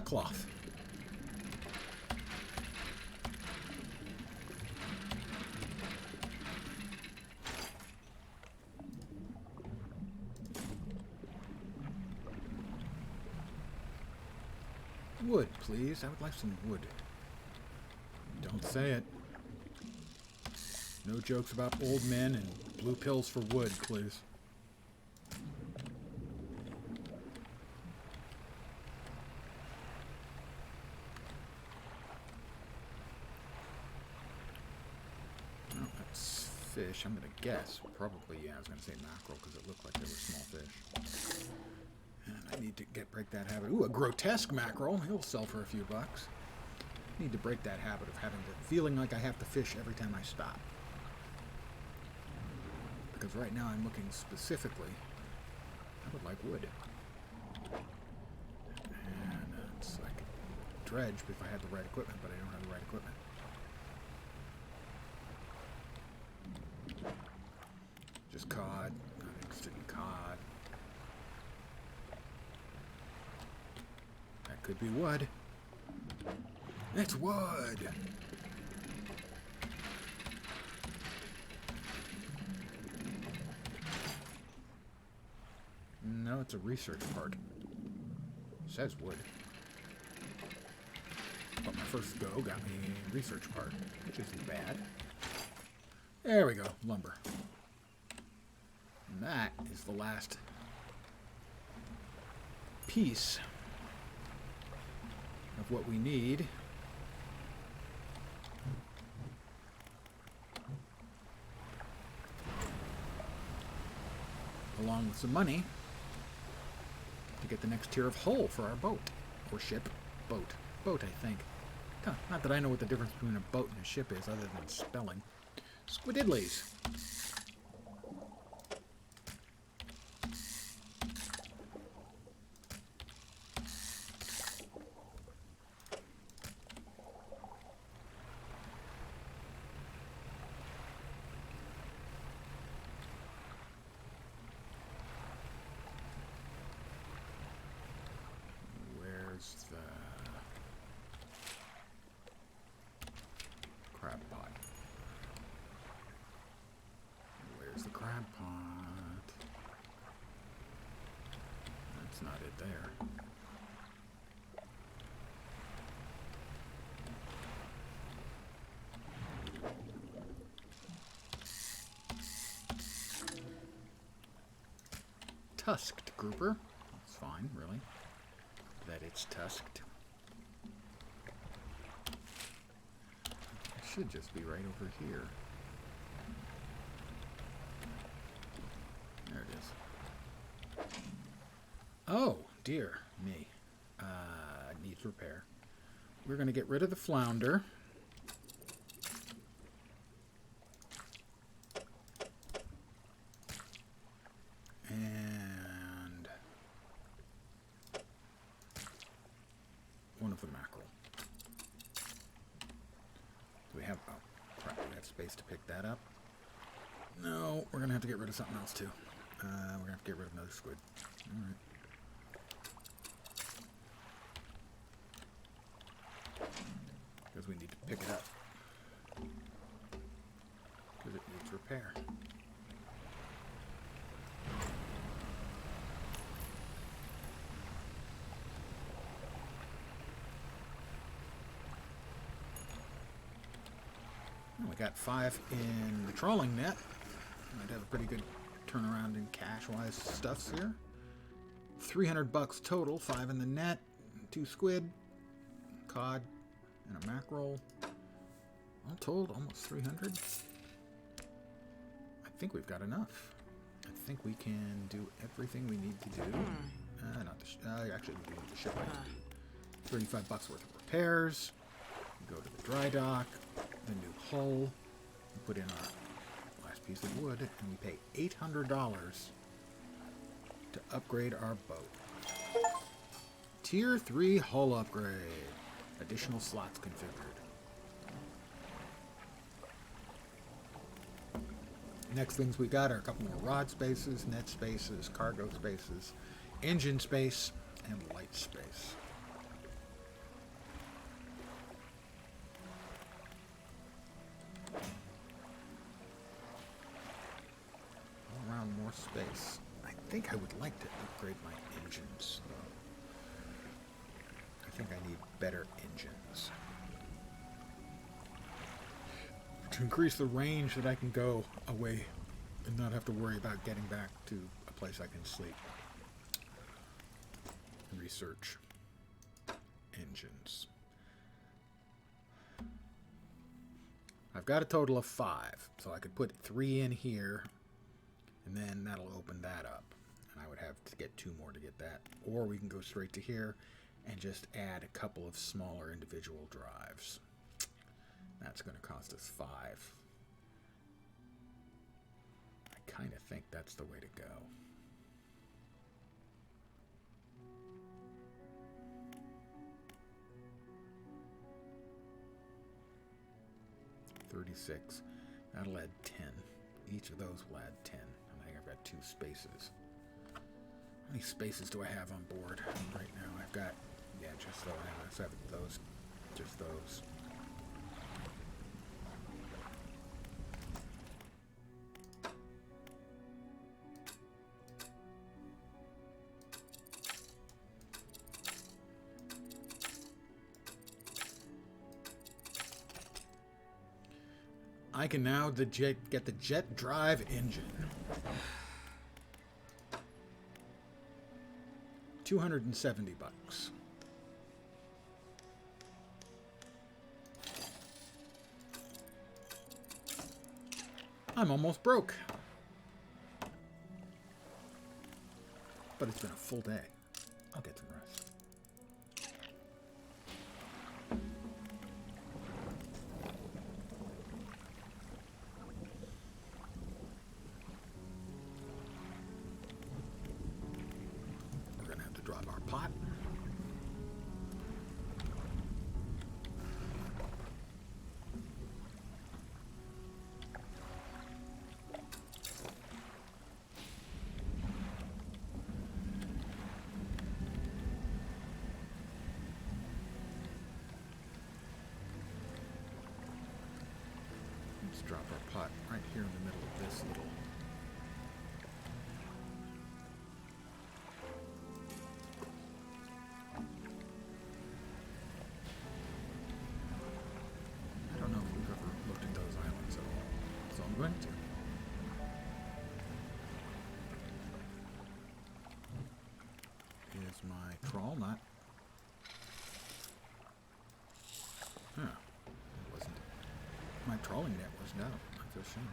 Cloth. Wood, please. I would like some wood. Don't say it. No jokes about old men and blue pills for wood, please. Oh, that's fish. I'm going to guess. Probably, yeah, I was going to say mackerel because it looked like they were small fish. And I need to break that habit. Ooh, a grotesque mackerel. He'll sell for a few bucks. I need to break that habit of feeling like I have to fish every time I stop. Because right now I'm looking specifically, I would like wood. And it's like dredge if I had the right equipment, but I don't have the right equipment. Just cod. Not interested in cod. That could be wood. It's wood! No, it's a research part. It says wood. But my first go got me a research part, which isn't bad. There we go, lumber. And that is the last piece of what we need. Along with some money to get the next tier of hull for our boat. Or ship. Boat. Boat, I think. Huh, not that I know what the difference between a boat and a ship is, other than spelling. Squididleys. The crab pot. Where's the crab pot? That's not it there. Tusked grouper. That's fine, really. That it's tusked. It should just be right over here. There it is. Oh, dear me. Needs repair. We're going to get rid of the flounder. And one of the mackerel. Do we have... Oh, crap. We have space to pick that up. No, we're going to have to get rid of something else, too. We're going to have to get rid of another squid. All right. Because we need to pick it up. Because it needs repair. Well, we got 5 in the trawling net. Might have a pretty good turnaround in cash-wise stuffs here. $300 total, 5 in the net, 2 squid, cod, and a mackerel. All told, almost 300. I think we've got enough. I think we can do everything we need to do. Not the actually, we do need the ship. $35 worth of repairs. We go to the dry dock. The new hull. We put in our last piece of wood, and we pay $800 to upgrade our boat. Tier 3 hull upgrade. Additional slots configured. Next things we got are a couple more rod spaces, net spaces, cargo spaces, engine space, and light space. All around more space. I think I would like to upgrade my engines, though. I think I need better engines. To increase the range that I can go away and not have to worry about getting back to a place I can sleep. Research. Engines. I've got a total of 5, so I could put 3 in here, and then that'll open that up. And I would have to get 2 more to get that. Or we can go straight to here and just add a couple of smaller individual drives. That's going to cost us 5. I kind of think that's the way to go. $36. That'll add 10. Each of those will add 10. And I think I've got 2 spaces. How many spaces do I have on board right now? I've got, yeah, just those. Just those. I can now get the jet drive engine. $270. I'm almost broke. But it's been a full day. I'll get some rest. Drop our pot. Let's drop our pot right here in the middle of this little is my trawl not? Huh. It wasn't. My trawling net wasn't out. That's a shame.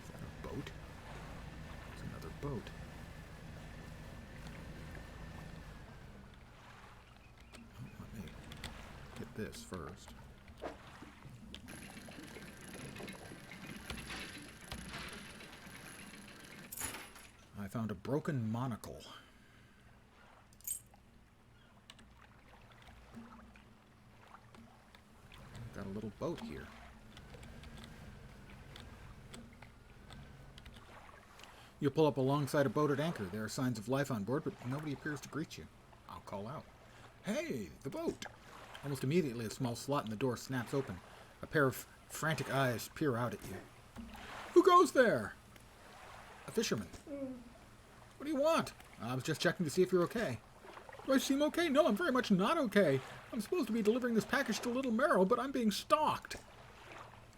Is that a boat? It's another boat. Let me get this first. I found a broken monocle. Got a little boat here. You pull up alongside a boat at anchor. There are signs of life on board, but nobody appears to greet you. I'll call out. Hey, the boat! Almost immediately, a small slot in the door snaps open. A pair of frantic eyes peer out at you. Who goes there? A fisherman. What do you want? I was just checking to see if you're okay. Do I seem okay? No, I'm very much not okay. I'm supposed to be delivering this package to Little Merrow, but I'm being stalked.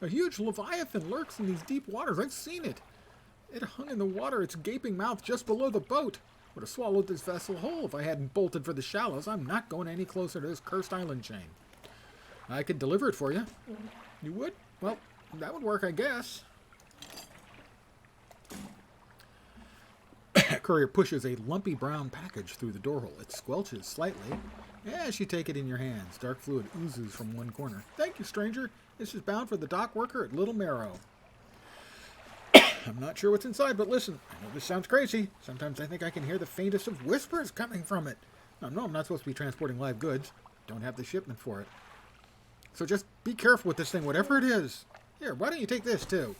A huge leviathan lurks in these deep waters. I've seen it. It hung in the water, its gaping mouth just below the boat. Would have swallowed this vessel whole if I hadn't bolted for the shallows. I'm not going any closer to this cursed island chain. I could deliver it for you. You would? Well, that would work, I guess. Courier pushes a lumpy brown package through the door hole. It squelches slightly. As you take it in your hands, dark fluid oozes from one corner. Thank you, stranger. This is bound for the dock worker at Little Merrow. I'm not sure what's inside, but listen, I know this sounds crazy. Sometimes I think I can hear the faintest of whispers coming from it. No, I'm not supposed to be transporting live goods. Don't have the shipment for it. So just be careful with this thing, whatever it is. Here, why don't you take this, too?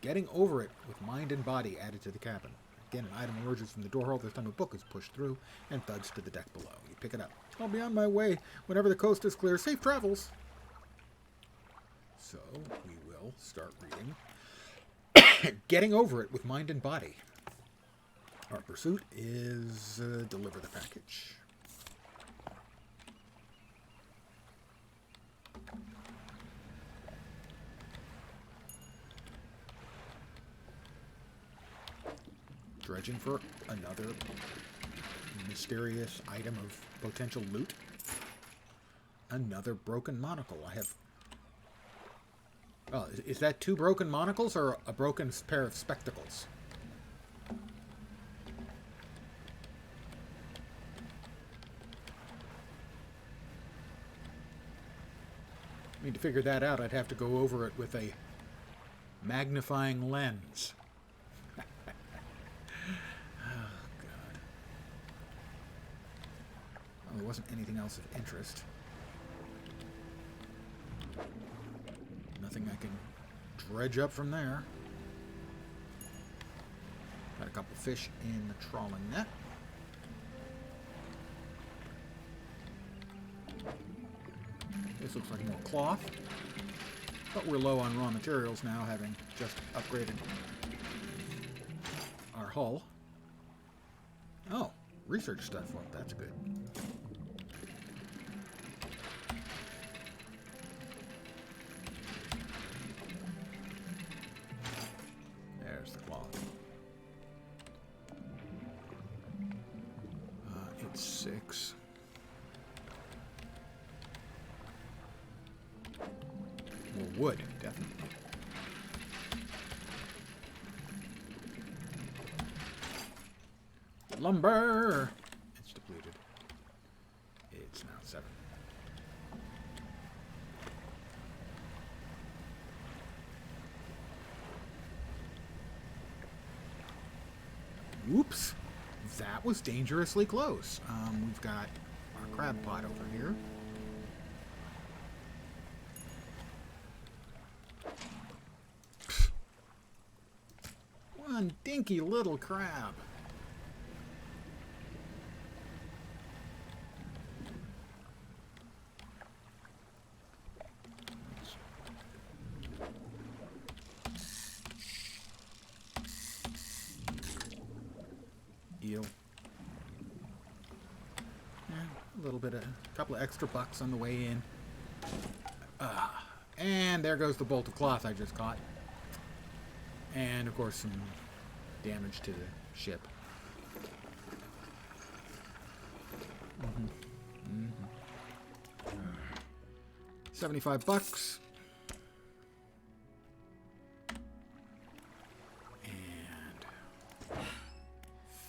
Getting over it with mind and body added to the cabin. Again, an item emerges from the door hole. This time a book is pushed through and thuds to the deck below. You pick it up. I'll be on my way whenever the coast is clear. Safe travels. So, we will start reading. Getting over it with mind and body. Our pursuit is deliver the package. Dredging for another mysterious item of potential loot. Another broken monocle. I have... Oh, is that 2 broken monocles or a broken pair of spectacles? I mean, to figure that out, I'd have to go over it with a magnifying lens. Oh, God. Well, there wasn't anything else of interest. Nothing I can dredge up from there. Got a couple fish in the trawling net. This looks like more cloth. But we're low on raw materials now, having just upgraded our hull. Oh, research stuff. Well, that's good. There's the cloth. It's 6. More wood, definitely. Lumber! It's depleted. It's now 7. Whoops! That was dangerously close. We've got our crab pot over here. One dinky little crab. Eel. Yeah, a little bit of, a couple of extra bucks on the way in. And there goes the bolt of cloth I just caught. And, of course, some damage to the ship. 75 bucks. And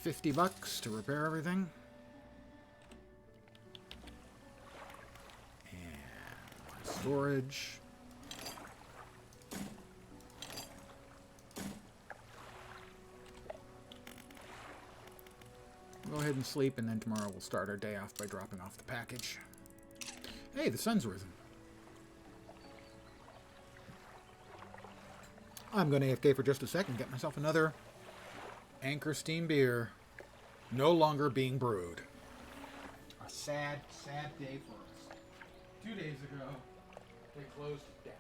50 bucks to repair everything. And storage. Go ahead and sleep, and then tomorrow we'll start our day off by dropping off the package. Hey, the sun's risen. I'm going to AFK for just a second, get myself another Anchor Steam beer, no longer being brewed. A sad, sad day for us. 2 days ago, they closed down.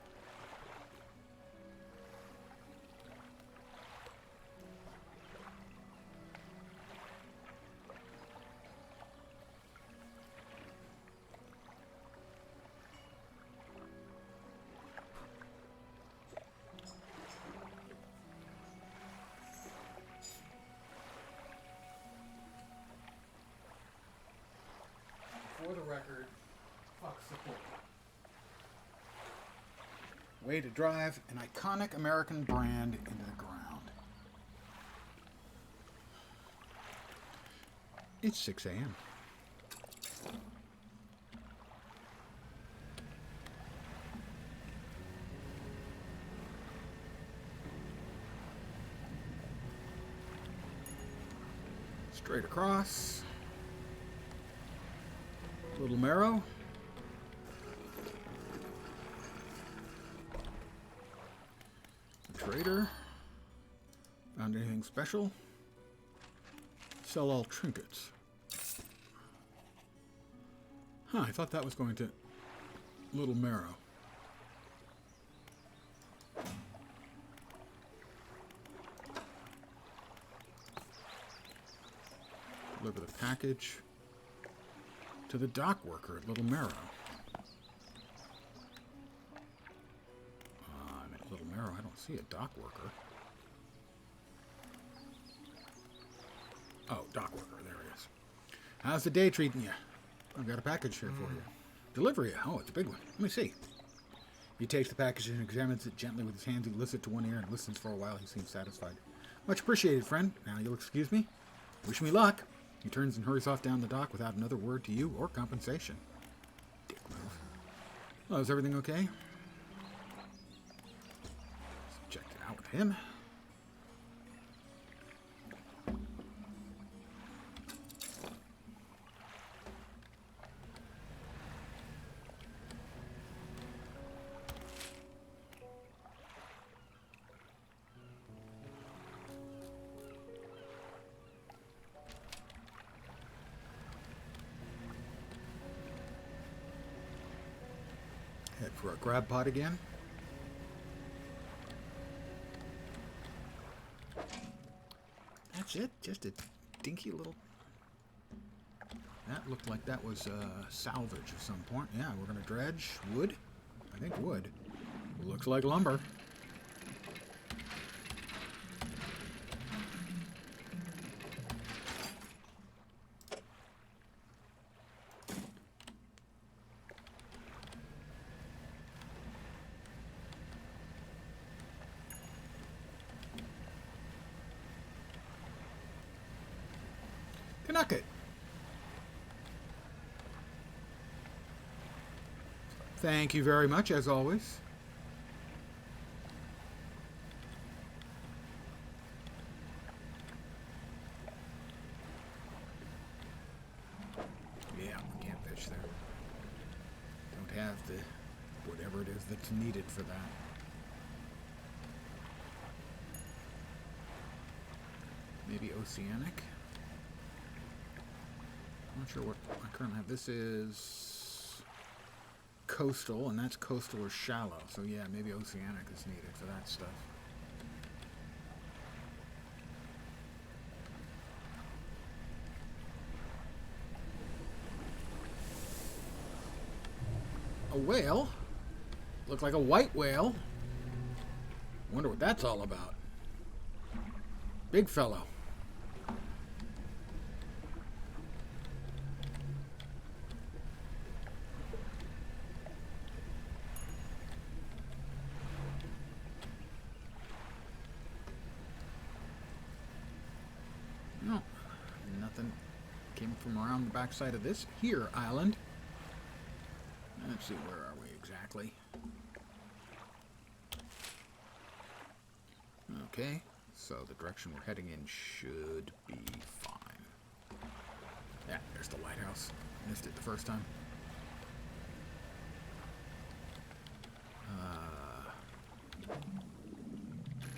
For the record, fuck support. Way to drive an iconic American brand into the ground. It's 6 a.m. Straight across. Little marrow. Trader. Found anything special? Sell all trinkets. Huh, I thought that was going to Little marrow. Deliver the package to the dock worker at Little Marrow. I'm at Little Marrow. I don't see a dock worker. Oh, dock worker. There he is. How's the day treating you? I've got a package here for you. Delivery. Oh, it's a big one. Let me see. He takes the package and examines it gently with his hands. He lifts it to one ear and listens for a while. He seems satisfied. Much appreciated, friend. Now you'll excuse me? Wish me luck. He turns and hurries off down the dock without another word to you or compensation. Dick move. Well, is everything okay? Let's check it out with him. Head for a grab pod again. That's it. Just a dinky little... That looked like that was salvage at some point. Yeah, we're going to dredge wood. I think wood. Looks like lumber. Canucket. Thank you very much, as always. Yeah, we can't fish there. Don't have the whatever it is that's needed for that. Maybe oceanic? I'm not sure what I currently have. This is coastal, and that's coastal or shallow. So yeah, maybe oceanic is needed for that stuff. A whale? Looked like a white whale. Wonder what that's all about. Big fellow. No, nothing came from around the backside of this here island. Let's see, where are we exactly? Okay, so the direction we're heading in should be fine. Yeah, there's the lighthouse. Missed it the first time.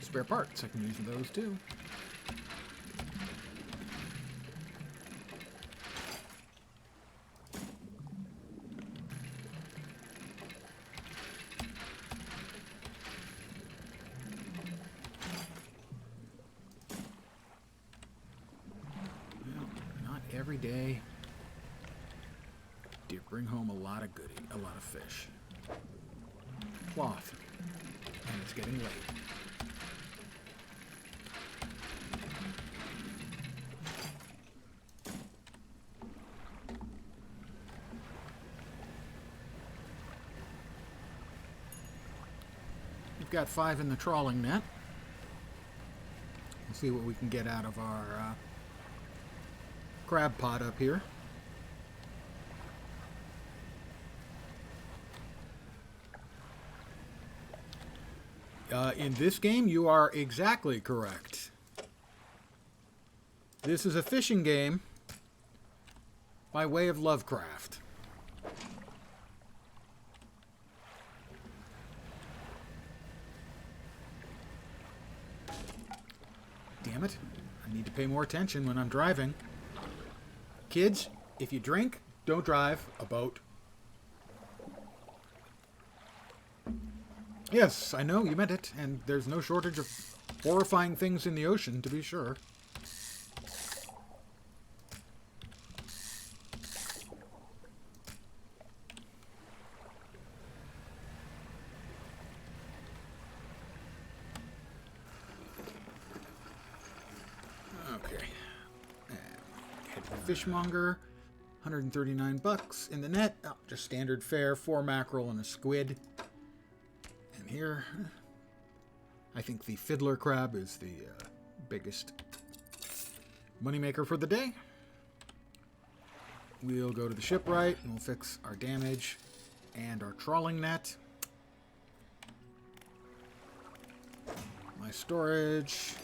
Spare parts, I can use those too. Every day, deer bring home a lot of a lot of fish. Cloth, and it's getting late. We've got 5 in the trawling net. We'll see what we can get out of our crab pot up here. In this game, you are exactly correct. This is a fishing game by way of Lovecraft. Damn it. I need to pay more attention when I'm driving. Kids, if you drink, don't drive a boat. Yes, I know, you meant it, and there's no shortage of horrifying things in the ocean, to be sure. Okay. fishmonger. 139 bucks in the net. Oh, just standard fare. 4 mackerel and a squid. And here, I think the fiddler crab is the biggest moneymaker for the day. We'll go to the shipwright and we'll fix our damage and our trawling net. My storage.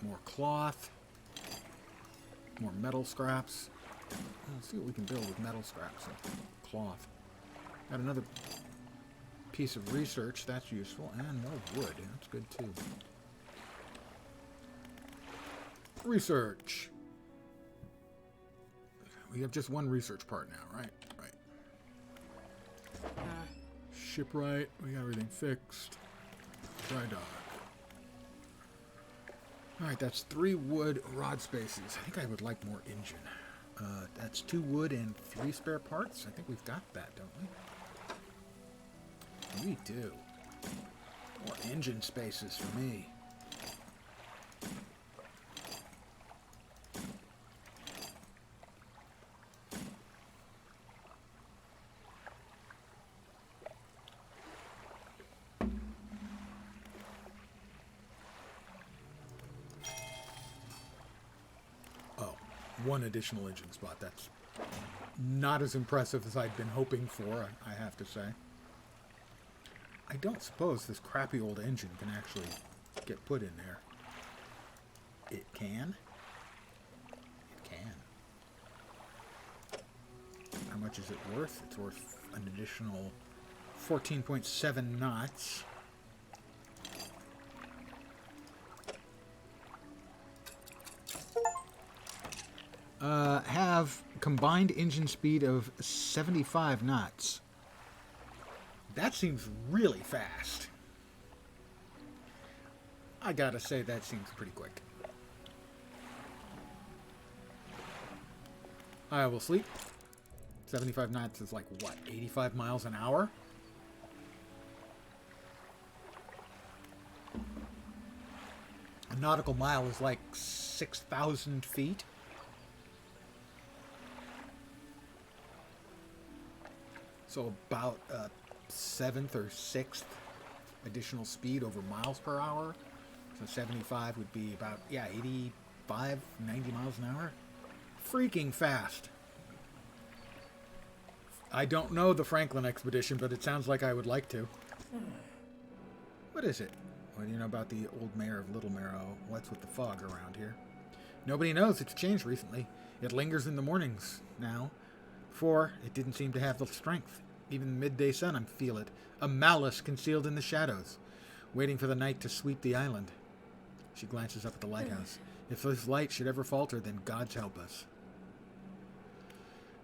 More cloth. More metal scraps. Let's see what we can build with metal scraps and cloth. Got another piece of research. That's useful. And more wood. That's good too. Research. We have just one research part now, right? Right. Shipwright. We got everything fixed. Dry dock. Alright, that's 3 wood rod spaces. I think I would like more engine. That's 2 wood and 3 spare parts. I think we've got that, don't we? We do. More engine spaces for me. One additional engine spot. That's not as impressive as I'd been hoping for, I have to say. I don't suppose this crappy old engine can actually get put in there. It can? It can. How much is it worth? It's worth an additional 14.7 knots. Have combined engine speed of 75 knots. That seems really fast. I gotta say, that seems pretty quick. I will sleep. 75 knots is like, what, 85 miles an hour? A nautical mile is like 6,000 feet. So about a 7th or 6th additional speed over miles per hour. So 75 would be about, yeah, 85, 90 miles an hour. Freaking fast. I don't know the Franklin expedition, but it sounds like I would like to. What is it? What do you know about the old mayor of Little Marrow? What's with the fog around here? Nobody knows. It's changed recently. It lingers in the mornings now. For it didn't seem to have the strength. Even the midday sun, I feel it. A malice concealed in the shadows, waiting for the night to sweep the island. She glances up at the lighthouse. If this light should ever falter, then God's help us.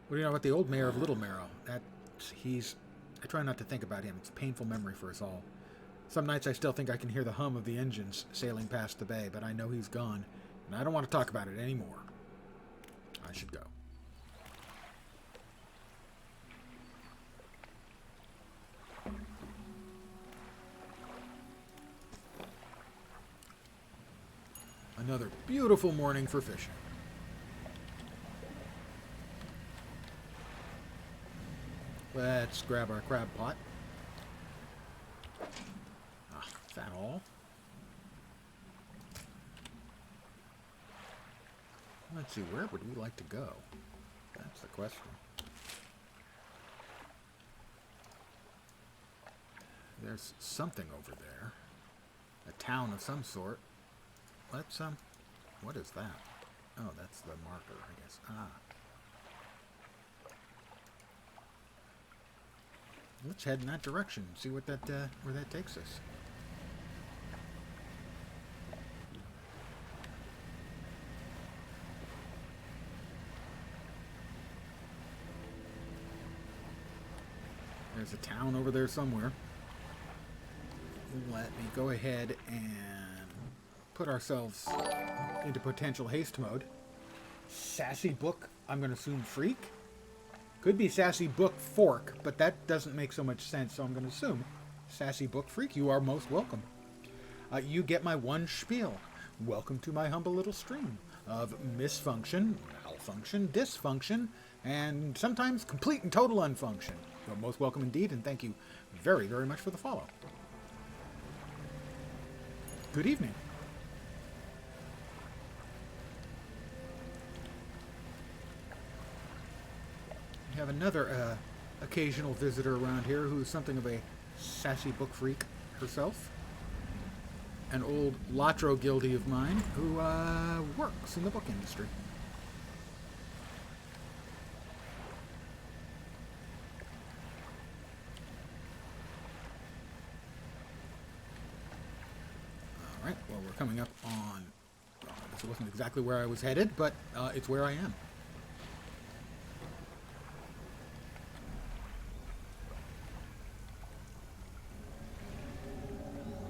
What do you know about the old mayor of Little Marrow? I try not to think about him. It's a painful memory for us all. Some nights I still think I can hear the hum of the engines sailing past the bay, but I know he's gone, and I don't want to talk about it anymore. I should go. Another beautiful morning for fishing. Let's grab our crab pot. Ah, is that all? Let's see, where would we like to go? That's the question. There's something over there. A town of some sort. Let's, what is that? Oh, that's the marker, I guess. Ah. Let's head in that direction and see what that, where that takes us. There's a town over there somewhere. Let me go ahead and put ourselves into potential haste mode. Sassy book, I'm going to assume freak. Could be sassy book fork, but that doesn't make so much sense, so I'm going to assume sassy book freak. You are most welcome. You get my one spiel. Welcome to my humble little stream of misfunction, malfunction, dysfunction, and sometimes complete and total unfunction. You're most welcome indeed, and thank you very, very much for the follow. Good evening. We have another occasional visitor around here who's something of a sassy book freak herself. An old Latro guildie of mine who works in the book industry. Alright, well, we're coming up on... Well, I guess it wasn't exactly where I was headed, but it's where I am.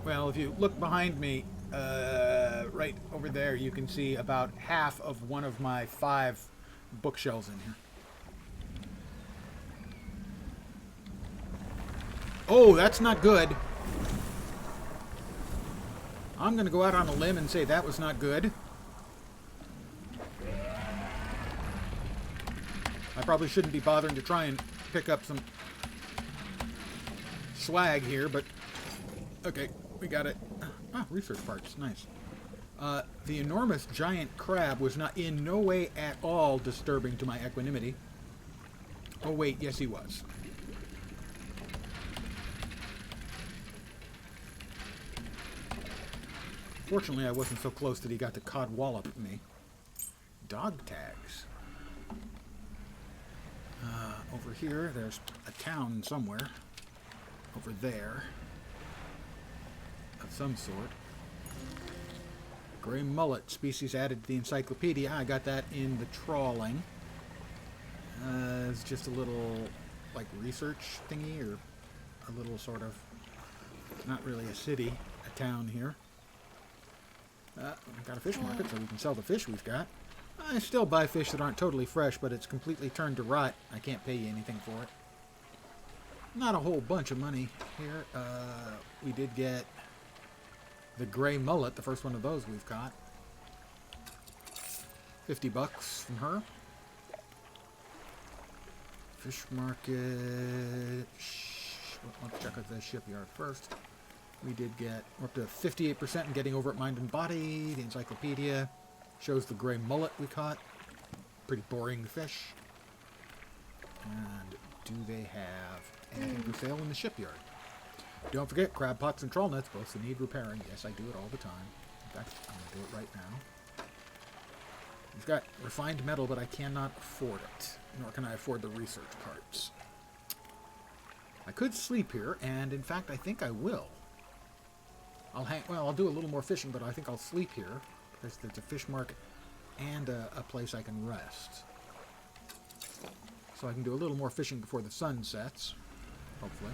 Well, if you look behind me, right over there, you can see about half of one of my 5 bookshelves in here. Oh, that's not good. I'm going to go out on a limb and say that was not good. I probably shouldn't be bothering to try and pick up some swag here, but okay. We got it. Ah, research parts. Nice. The enormous giant crab was not in no way at all disturbing to my equanimity. Oh, wait. Yes, he was. Fortunately, I wasn't so close that he got to cod wallop me. Dog tags. Over here, there's a town somewhere. Over there. Of some sort. Gray mullet, species added to the encyclopedia. I got that in the trawling. It's just a little, like, research thingy, or a little sort of, not really a city, a town here. We've got a fish market, so we can sell the fish we've got. I still buy fish that aren't totally fresh, but it's completely turned to rot. I can't pay you anything for it. Not a whole bunch of money here. We did get the gray mullet, the first one of those we've got. $50 from her. Fish market. Let's check out the shipyard first. We did get, we're up to 58% and getting over at Mind and Body. The encyclopedia shows the gray mullet we caught. Pretty boring fish. And do they have anything for sale in the shipyard? Don't forget, crab pots and trawl nets both need repairing. Yes, I do it all the time. In fact, I'm going to do it right now. We've got refined metal, but I cannot afford it. Nor can I afford the research parts. I could sleep here, and in fact, I think I will. I'll do a little more fishing, but I think I'll sleep here, because there's a fish market and a place I can rest. So I can do a little more fishing before the sun sets, hopefully.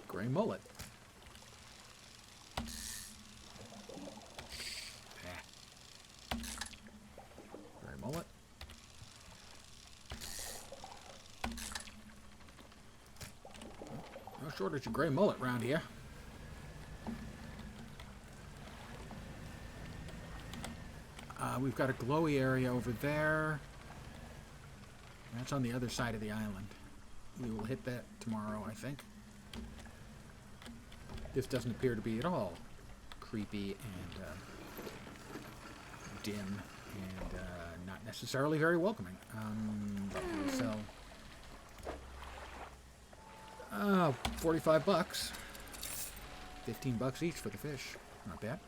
Gray mullet. Gray mullet. No shortage of gray mullet around here. We've got a glowy area over there. That's on the other side of the island. We will hit that tomorrow, I think. This doesn't appear to be at all creepy and dim and not necessarily very welcoming. But we'll sell 45 bucks. 15 bucks each for the fish. Not bad.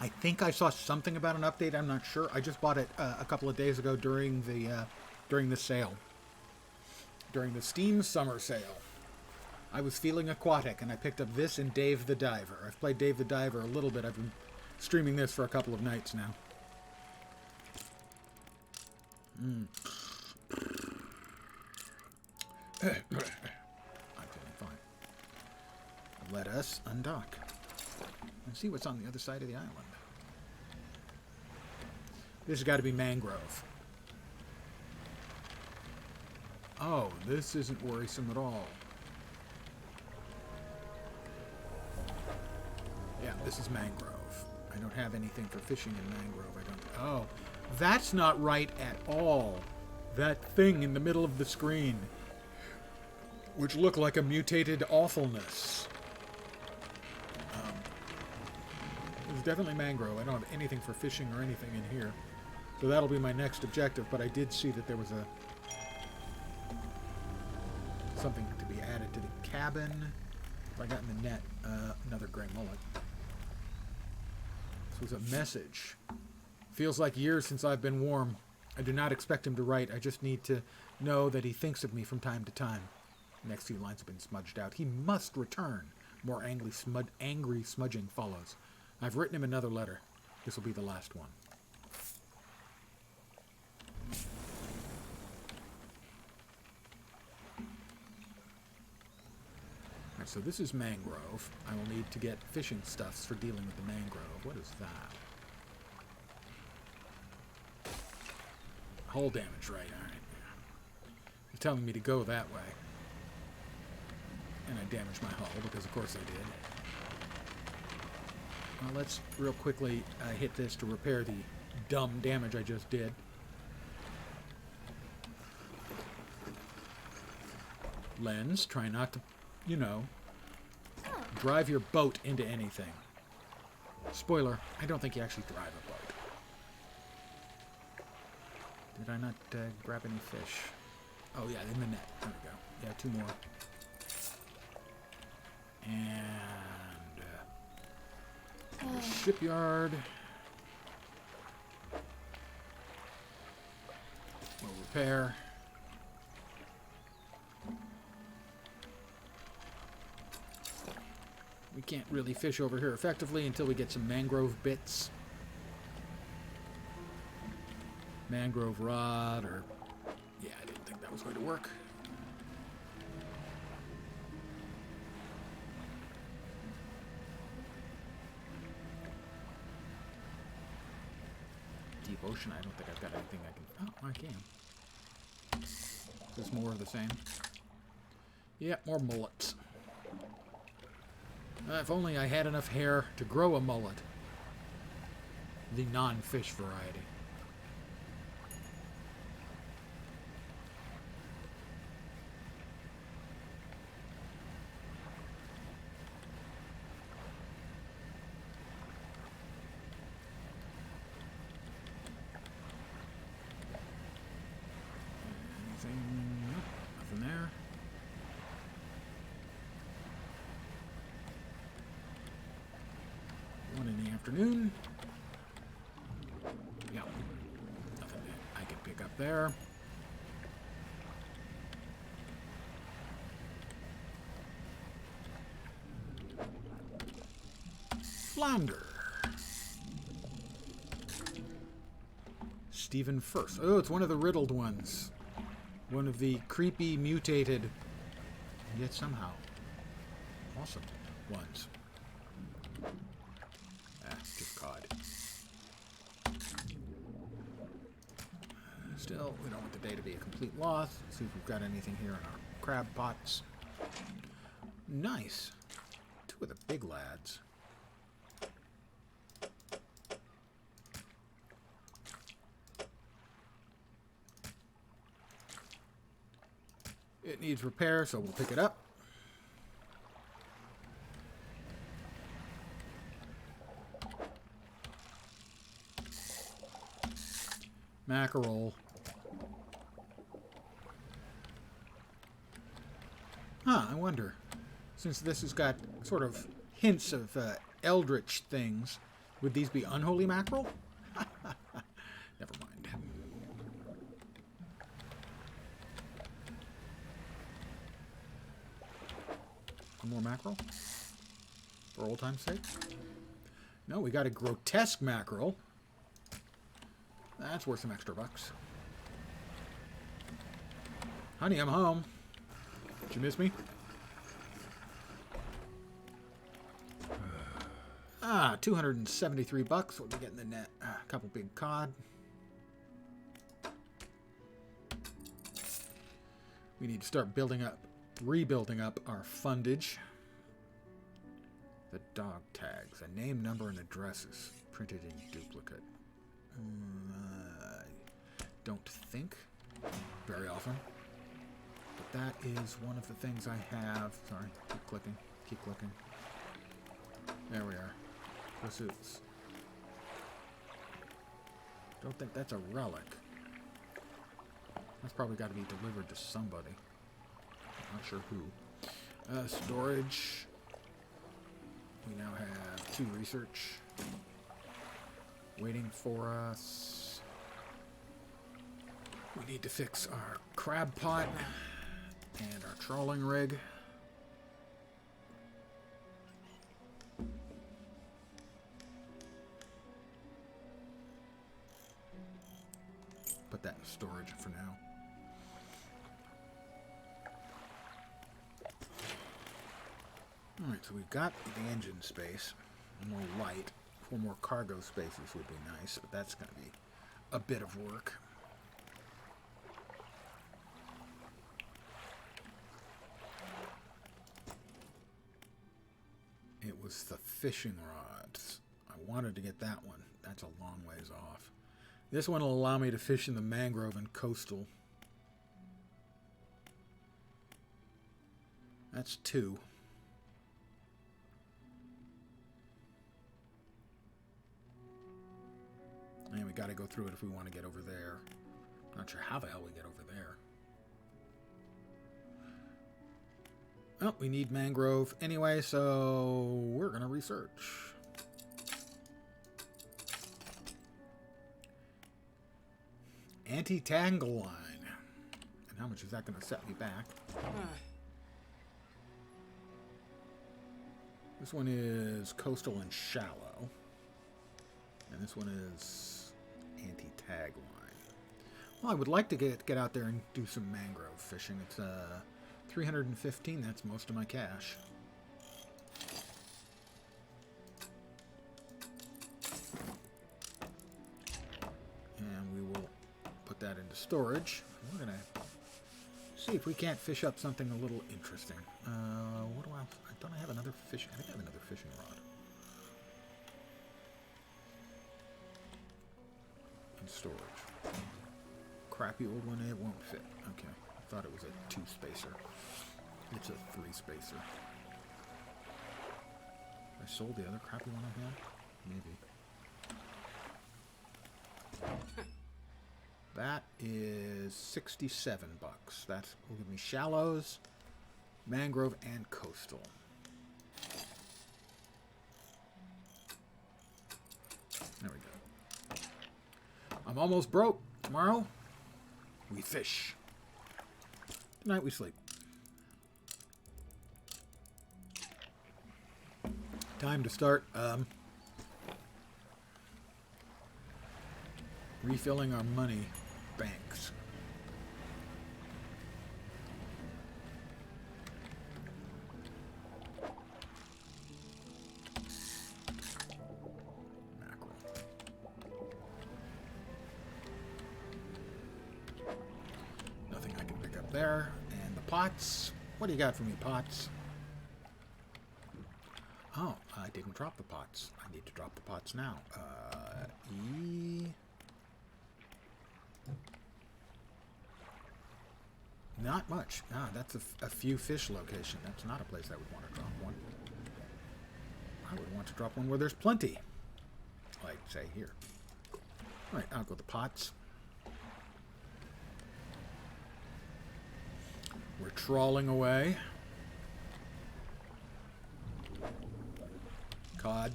I think I saw something about an update. I'm not sure. I just bought it a couple of days ago during the sale. During the Steam Summer Sale. I was feeling aquatic, and I picked up this and Dave the Diver. I've played Dave the Diver a little bit. I've been streaming this for a couple of nights now. I'm feeling fine. Let us undock and see what's on the other side of the island. This has got to be mangrove. Oh, this isn't worrisome at all. Yeah, this is mangrove. I don't have anything for fishing in mangrove. I don't. Oh, that's not right at all. That thing in the middle of the screen, which looked like a mutated awfulness. It's definitely mangrove. I don't have anything for fishing or anything in here. So that'll be my next objective, but I did see that there was something to be added to the cabin. If I got in the net, another gray mullet. This was a message. Feels like years since I've been warm. I do not expect him to write. I just need to know that he thinks of me from time to time. The next few lines have been smudged out. He must return. More angry smudging follows. I've written him another letter. This will be the last one. Alright, so this is mangrove. I will need to get fishing stuffs for dealing with the mangrove. What is that? Hull damage, right. Alright. You're telling me to go that way. And I damaged my hull, because of course I did. Well, let's real quickly hit this to repair the dumb damage I just did. Lens, try not to, you know, drive your boat into anything. Spoiler, I don't think you actually drive a boat. Did I not grab any fish? Oh yeah, in the net. There we go. Yeah, 2 more. And the shipyard. We'll repair. We can't really fish over here effectively until we get some mangrove bits. Mangrove rod, or... Yeah, I didn't think that was going to work. Deep ocean, I don't think I've got anything I can... Oh, I can. Is this more of the same? Yeah, more mullets. If only I had enough hair to grow a mullet. The non-fish variety. Nothing there. One in the afternoon. Yeah. Nothing that I can pick up there. Flounder. Stephen First. Oh, it's one of the riddled ones. One of the creepy, mutated, and yet somehow awesome ones. Just cod. Still, we don't want the day to be a complete loss. Let's see if we've got anything here in our crab pots. Nice. 2 of the big lads. It needs repair, so we'll pick it up. Mackerel. Huh, I wonder. Since this has got sort of hints of eldritch things, would these be unholy mackerel? Never mind. One more mackerel? For old time's sake? No, we got a grotesque mackerel. That's worth some extra bucks. Honey, I'm home. Did you miss me? Ah, 273 bucks. What do we get in the net? A couple big cod. We need to start rebuilding up our fundage. The dog tags. A name, number, and addresses. Printed in duplicate. Don't think very often. But that is one of the things I have. Sorry, keep clicking. Keep clicking. There we are. Pursuits. Don't think that's a relic. That's probably got to be delivered to somebody. Not sure who. Storage. We now have 2 research waiting for us. We need to fix our crab pot and our trawling rig. Put that in storage for now. Alright, so we've got the engine space. More light. 4 more cargo spaces would be nice, but that's going to be a bit of work. It was the fishing rods. I wanted to get that one. That's a long ways off. This one will allow me to fish in the mangrove and coastal. That's 2. And we got to go through it if we want to get over there. Not sure how the hell we get over there. Oh, we need mangrove anyway, so we're going to research. Anti-tangle line. And how much is that going to set me back? This one is coastal and shallow. And this one is anti-tag line. Well, I would like to get out there and do some mangrove fishing. It's 315, that's most of my cash. And we will put that into storage. We're going to see if we can't fish up something a little interesting. What do I... Don't I have another fish? I think I have another fishing rod. In storage. Crappy old one, it won't fit. Okay. I thought it was a 2-spacer. It's a 3-spacer. I sold the other crappy one I had? Maybe. That is 67 bucks. That will give me shallows, mangrove, and coastal. There we go. I'm almost broke. Tomorrow, we fish. Tonight, we sleep. Time to start refilling our money banks. Mackerel. Nothing I can pick up there. And the pots. What do you got for me, pots? Oh, I didn't drop the pots. I need to drop the pots now. Not much. Ah, that's a few fish location. That's not a place I would want to drop one. I would want to drop one where there's plenty. Like, say, here. All right, I'll go the pots. We're trawling away. Cod.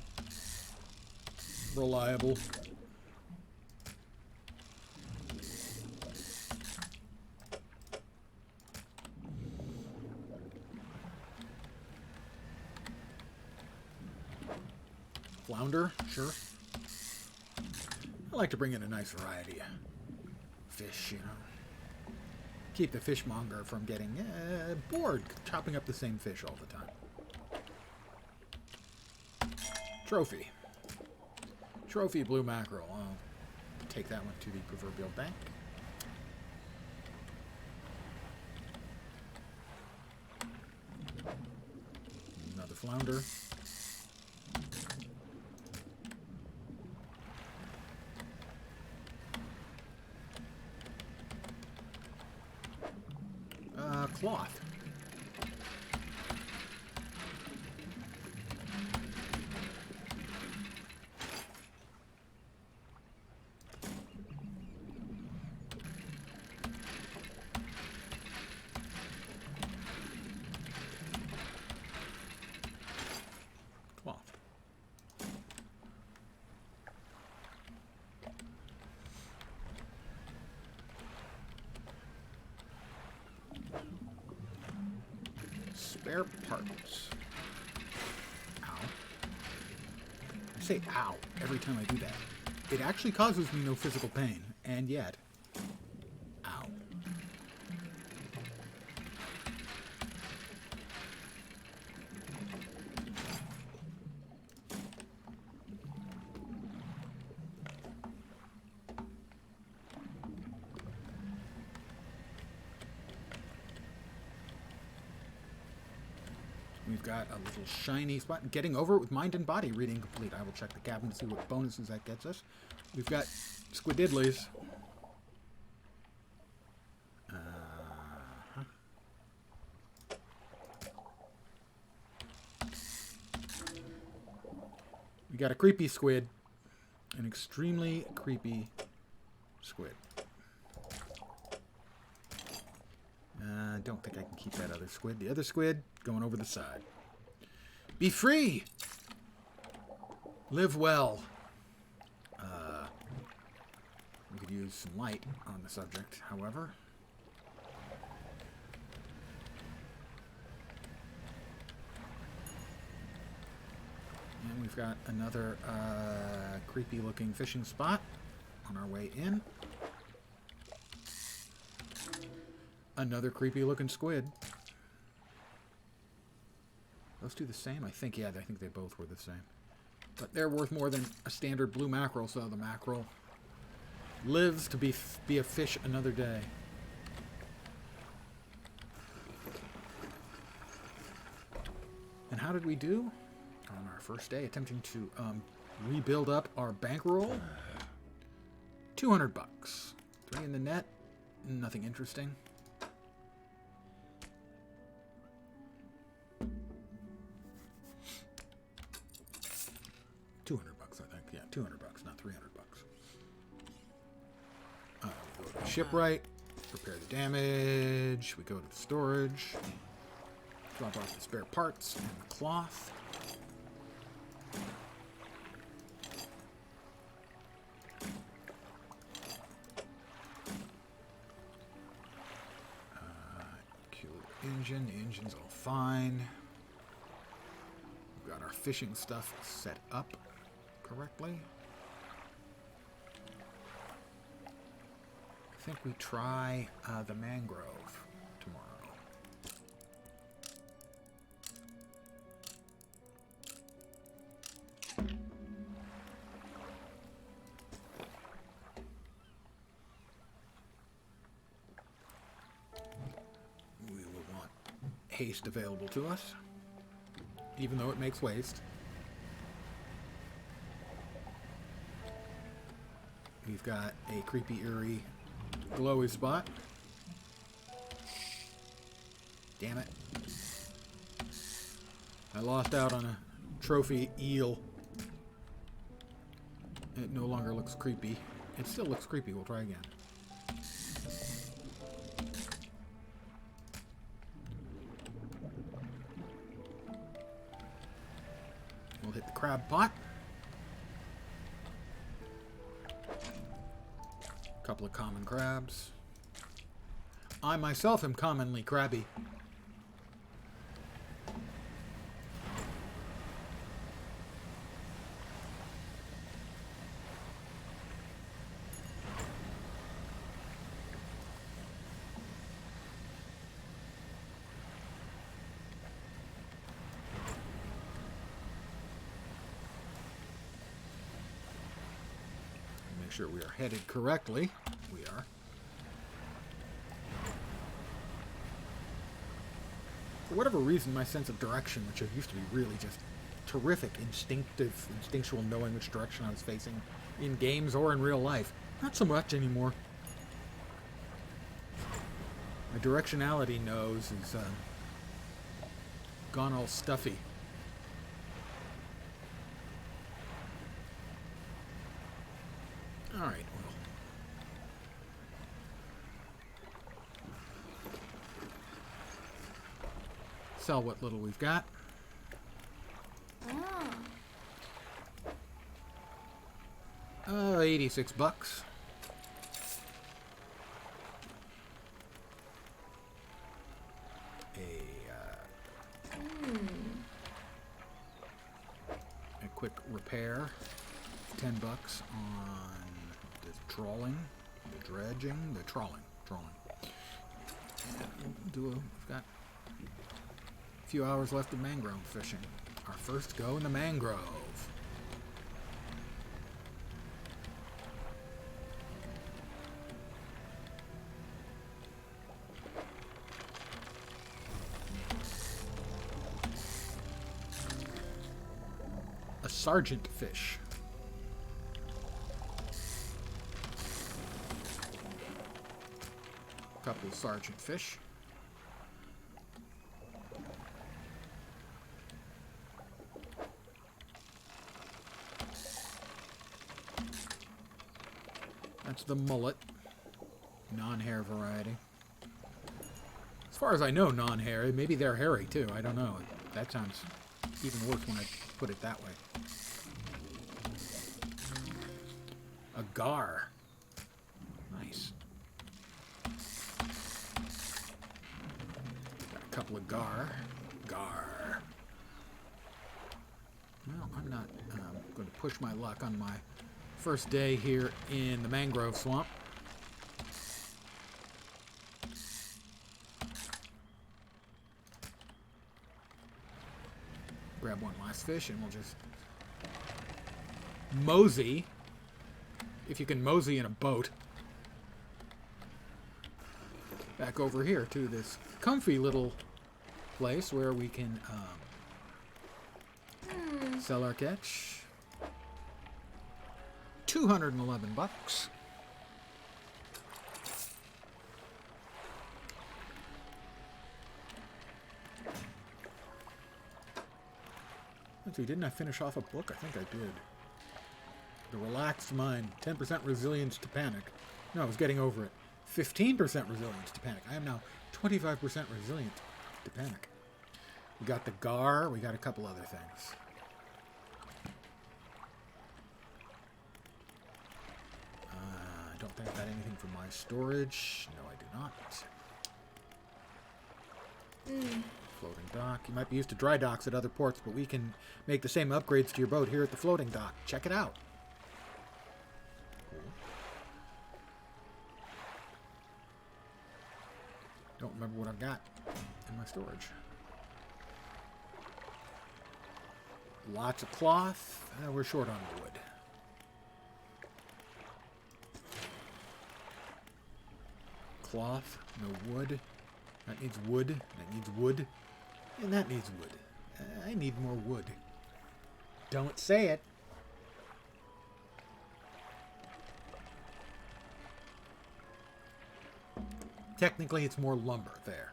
Reliable. Flounder, sure. I like to bring in a nice variety of fish, you know. Keep the fishmonger from getting bored chopping up the same fish all the time. Trophy. Trophy blue mackerel. I'll take that one to the proverbial bank. flounder. Cloth. Cloth. Spare parts. Ow. I say ow every time I do that. It actually causes me no physical pain, and yet, ow. We've got a little shiny spot. Getting over it with mind and body reading complete. I will check the cabin to see what bonuses that gets us. We've got squiddiddlies. We got a creepy squid. An extremely creepy squid. Don't think I can keep that other squid. The other squid going over the side. Be free! Live well. We could use some light on the subject, however. And we've got another creepy looking fishing spot on our way in. Another creepy looking squid. Those two the same? I think, yeah, I think they both were the same. But they're worth more than a standard blue mackerel, so the mackerel lives to be a fish another day. And how did we do on our first day? Attempting to rebuild up our bankroll. 200 bucks. 3 in the net. Nothing interesting. $200, I think. Yeah, 200 bucks, not 300 bucks. We go to the shipwright, repair the damage. We go to the storage, drop off the spare parts and the cloth. Cue the engine. The engine's all fine. We've got our fishing stuff set up correctly. I think we try the mangrove tomorrow. We will want haste available to us, even though it makes waste. We've got a creepy, eerie, glowy spot. Damn it. I lost out on a trophy eel. It no longer looks creepy. It still looks creepy. We'll try again. We'll hit the crab pot. Couple of common crabs. I myself am commonly crabby. Make sure we are headed correctly. We are. For whatever reason, my sense of direction, which used to be really just terrific, instinctual knowing which direction I was facing in games or in real life, not so much anymore. My directionality nose is gone all stuffy. All right, well. Sell what little we've got. 86 bucks. A quick repair. 10 bucks on the trawling, the dredging, the trawling. We've got a few hours left of mangrove fishing. Our first go in the mangrove. A sergeant fish. Couple of sergeant fish. That's the mullet, non-hair variety. As far as I know, non-hairy. Maybe they're hairy too. I don't know. That sounds even worse when I put it that way. A gar. Nice. Got a couple of gar. Well, I'm not going to push my luck on my first day here in the mangrove swamp. Grab one last fish and we'll just mosey. If you can mosey in a boat. Back over here to this comfy little place where we can sell our catch. 211 bucks. Let's see, didn't I finish off a book? I think I did. The Relaxed Mind, 10% Resilience to Panic. No, I was getting over it. 15% Resilience to Panic. I am now 25% resilient to panic. We got the gar, we got a couple other things. I don't think I got anything for my storage. No, I do not. Floating dock. You might be used to dry docks at other ports, but we can make the same upgrades to your boat here at the floating dock. Check it out. Cool. Don't remember what I've got in my storage. Lots of cloth. We're short on wood. Cloth, no wood. That needs wood. That needs wood. And that needs wood. I need more wood. Don't say it. Technically, it's more lumber there.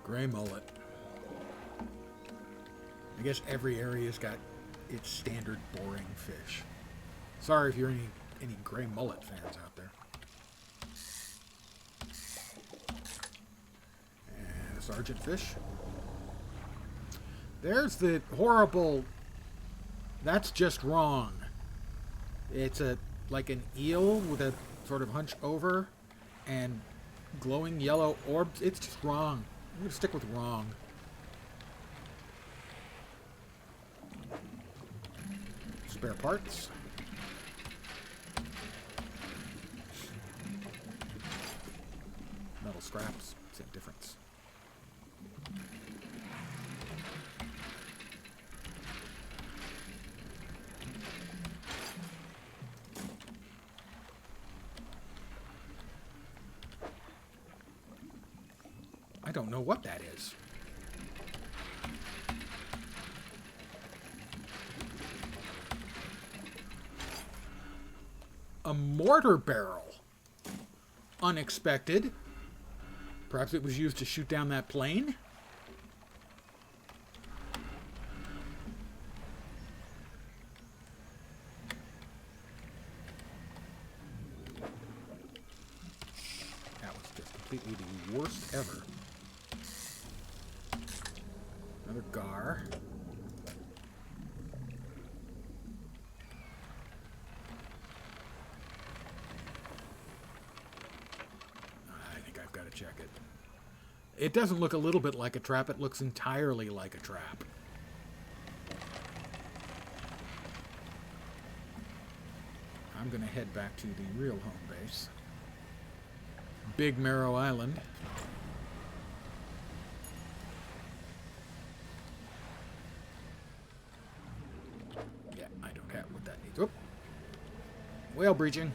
Gray mullet. I guess every area's got its standard boring fish. Sorry if you're any gray mullet fans out there. And a sergeant fish. There's the horrible... That's just wrong. It's like an eel with a sort of hunch over and glowing yellow orbs. It's just wrong. I'm going to stick with wrong. spare parts. Metal scraps, same difference. I don't know what that is. A mortar barrel. Unexpected. Perhaps it was used to shoot down that plane? That was just completely the worst ever. Another gar. I think I've got to check it. It doesn't look a little bit like a trap. It looks entirely like a trap. I'm going to head back to the real home base. Big Marrow Island. Yeah, I don't have what that needs. Oop. Whale breaching.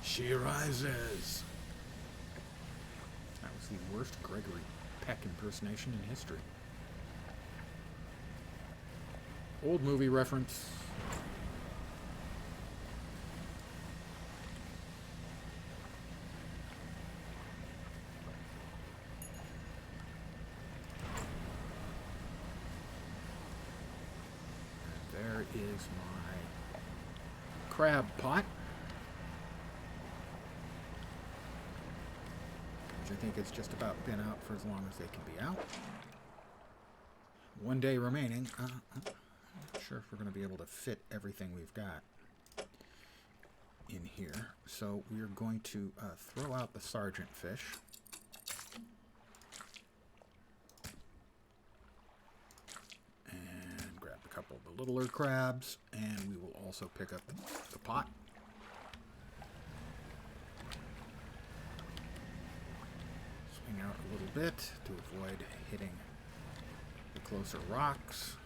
She rises. That was the worst Gregory Peck impersonation in history. Old movie reference. And there is my crab pot. I think it's just about been out for as long as they can be out. 1 day remaining. I'm not sure if we're going to be able to fit everything we've got in here. So we're going to throw out the sergeant fish. And grab a couple of the littler crabs. And we will also pick up the pot. Out a little bit to avoid hitting the closer rocks.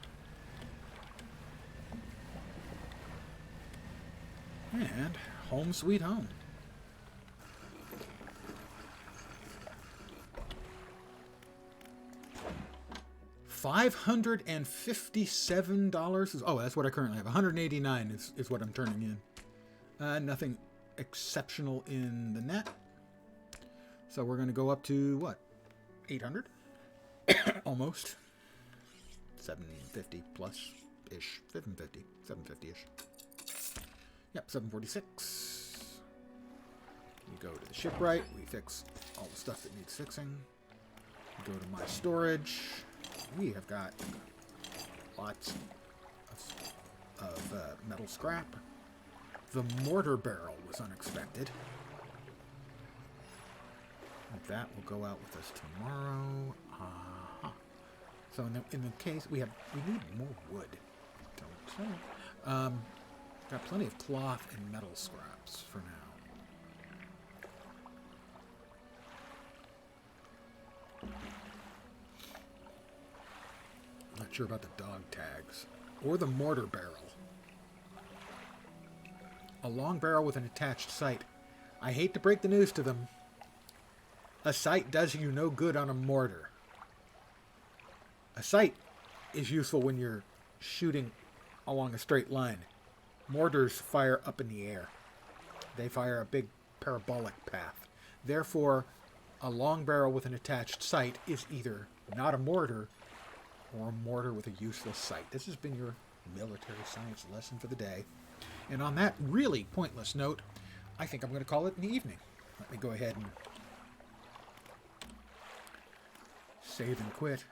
And home sweet home. $557. Oh, that's what I currently have. $189 is what I'm turning in. Nothing exceptional in the net. So we're going to go up to, what, 800? Almost. 750 plus-ish. 750. 750-ish. Yep, 746. We go to the shipwright. We fix all the stuff that needs fixing. We go to my storage. We have got lots of metal scrap. The mortar barrel was unexpected. That will go out with us tomorrow. So in the case we need more wood. Got plenty of cloth and metal scraps for now. Not sure about the dog tags or the mortar barrel. A long barrel with an attached sight. I hate to break the news to them. A sight does you no good on a mortar. A sight is useful when you're shooting along a straight line. Mortars fire up in the air. They fire a big parabolic path. Therefore, a long barrel with an attached sight is either not a mortar or a mortar with a useless sight. This has been your military science lesson for the day. And on that really pointless note, I think I'm going to call it in the evening. Let me go ahead and save and quit.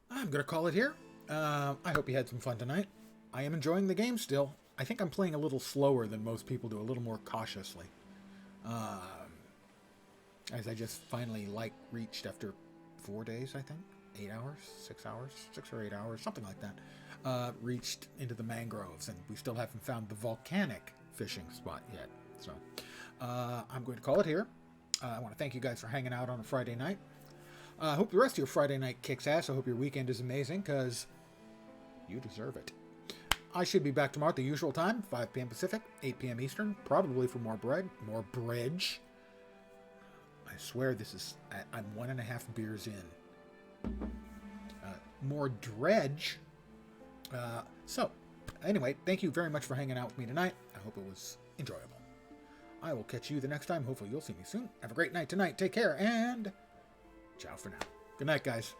I'm going to call it here. I hope you had some fun tonight. I am enjoying the game still. I think I'm playing a little slower than most people do, a little more cautiously. As I just finally reached after 4 days, I think. 8 hours, 6 hours, 6 or 8 hours, something like that, reached into the mangroves, and we still haven't found the volcanic fishing spot yet. So I'm going to call it here. I want to thank you guys for hanging out on a Friday night. I hope the rest of your Friday night kicks ass. I hope your weekend is amazing, because you deserve it. I should be back tomorrow at the usual time, 5 p.m. Pacific, 8 p.m. Eastern, probably for more bridge. I swear this is, I'm 1.5 beers in. More Dredge. So, anyway, thank you very much for hanging out with me tonight. I hope it was enjoyable. I will catch you the next time. Hopefully you'll see me soon. Have a great night tonight. Take care, and ciao for now. Good night, guys.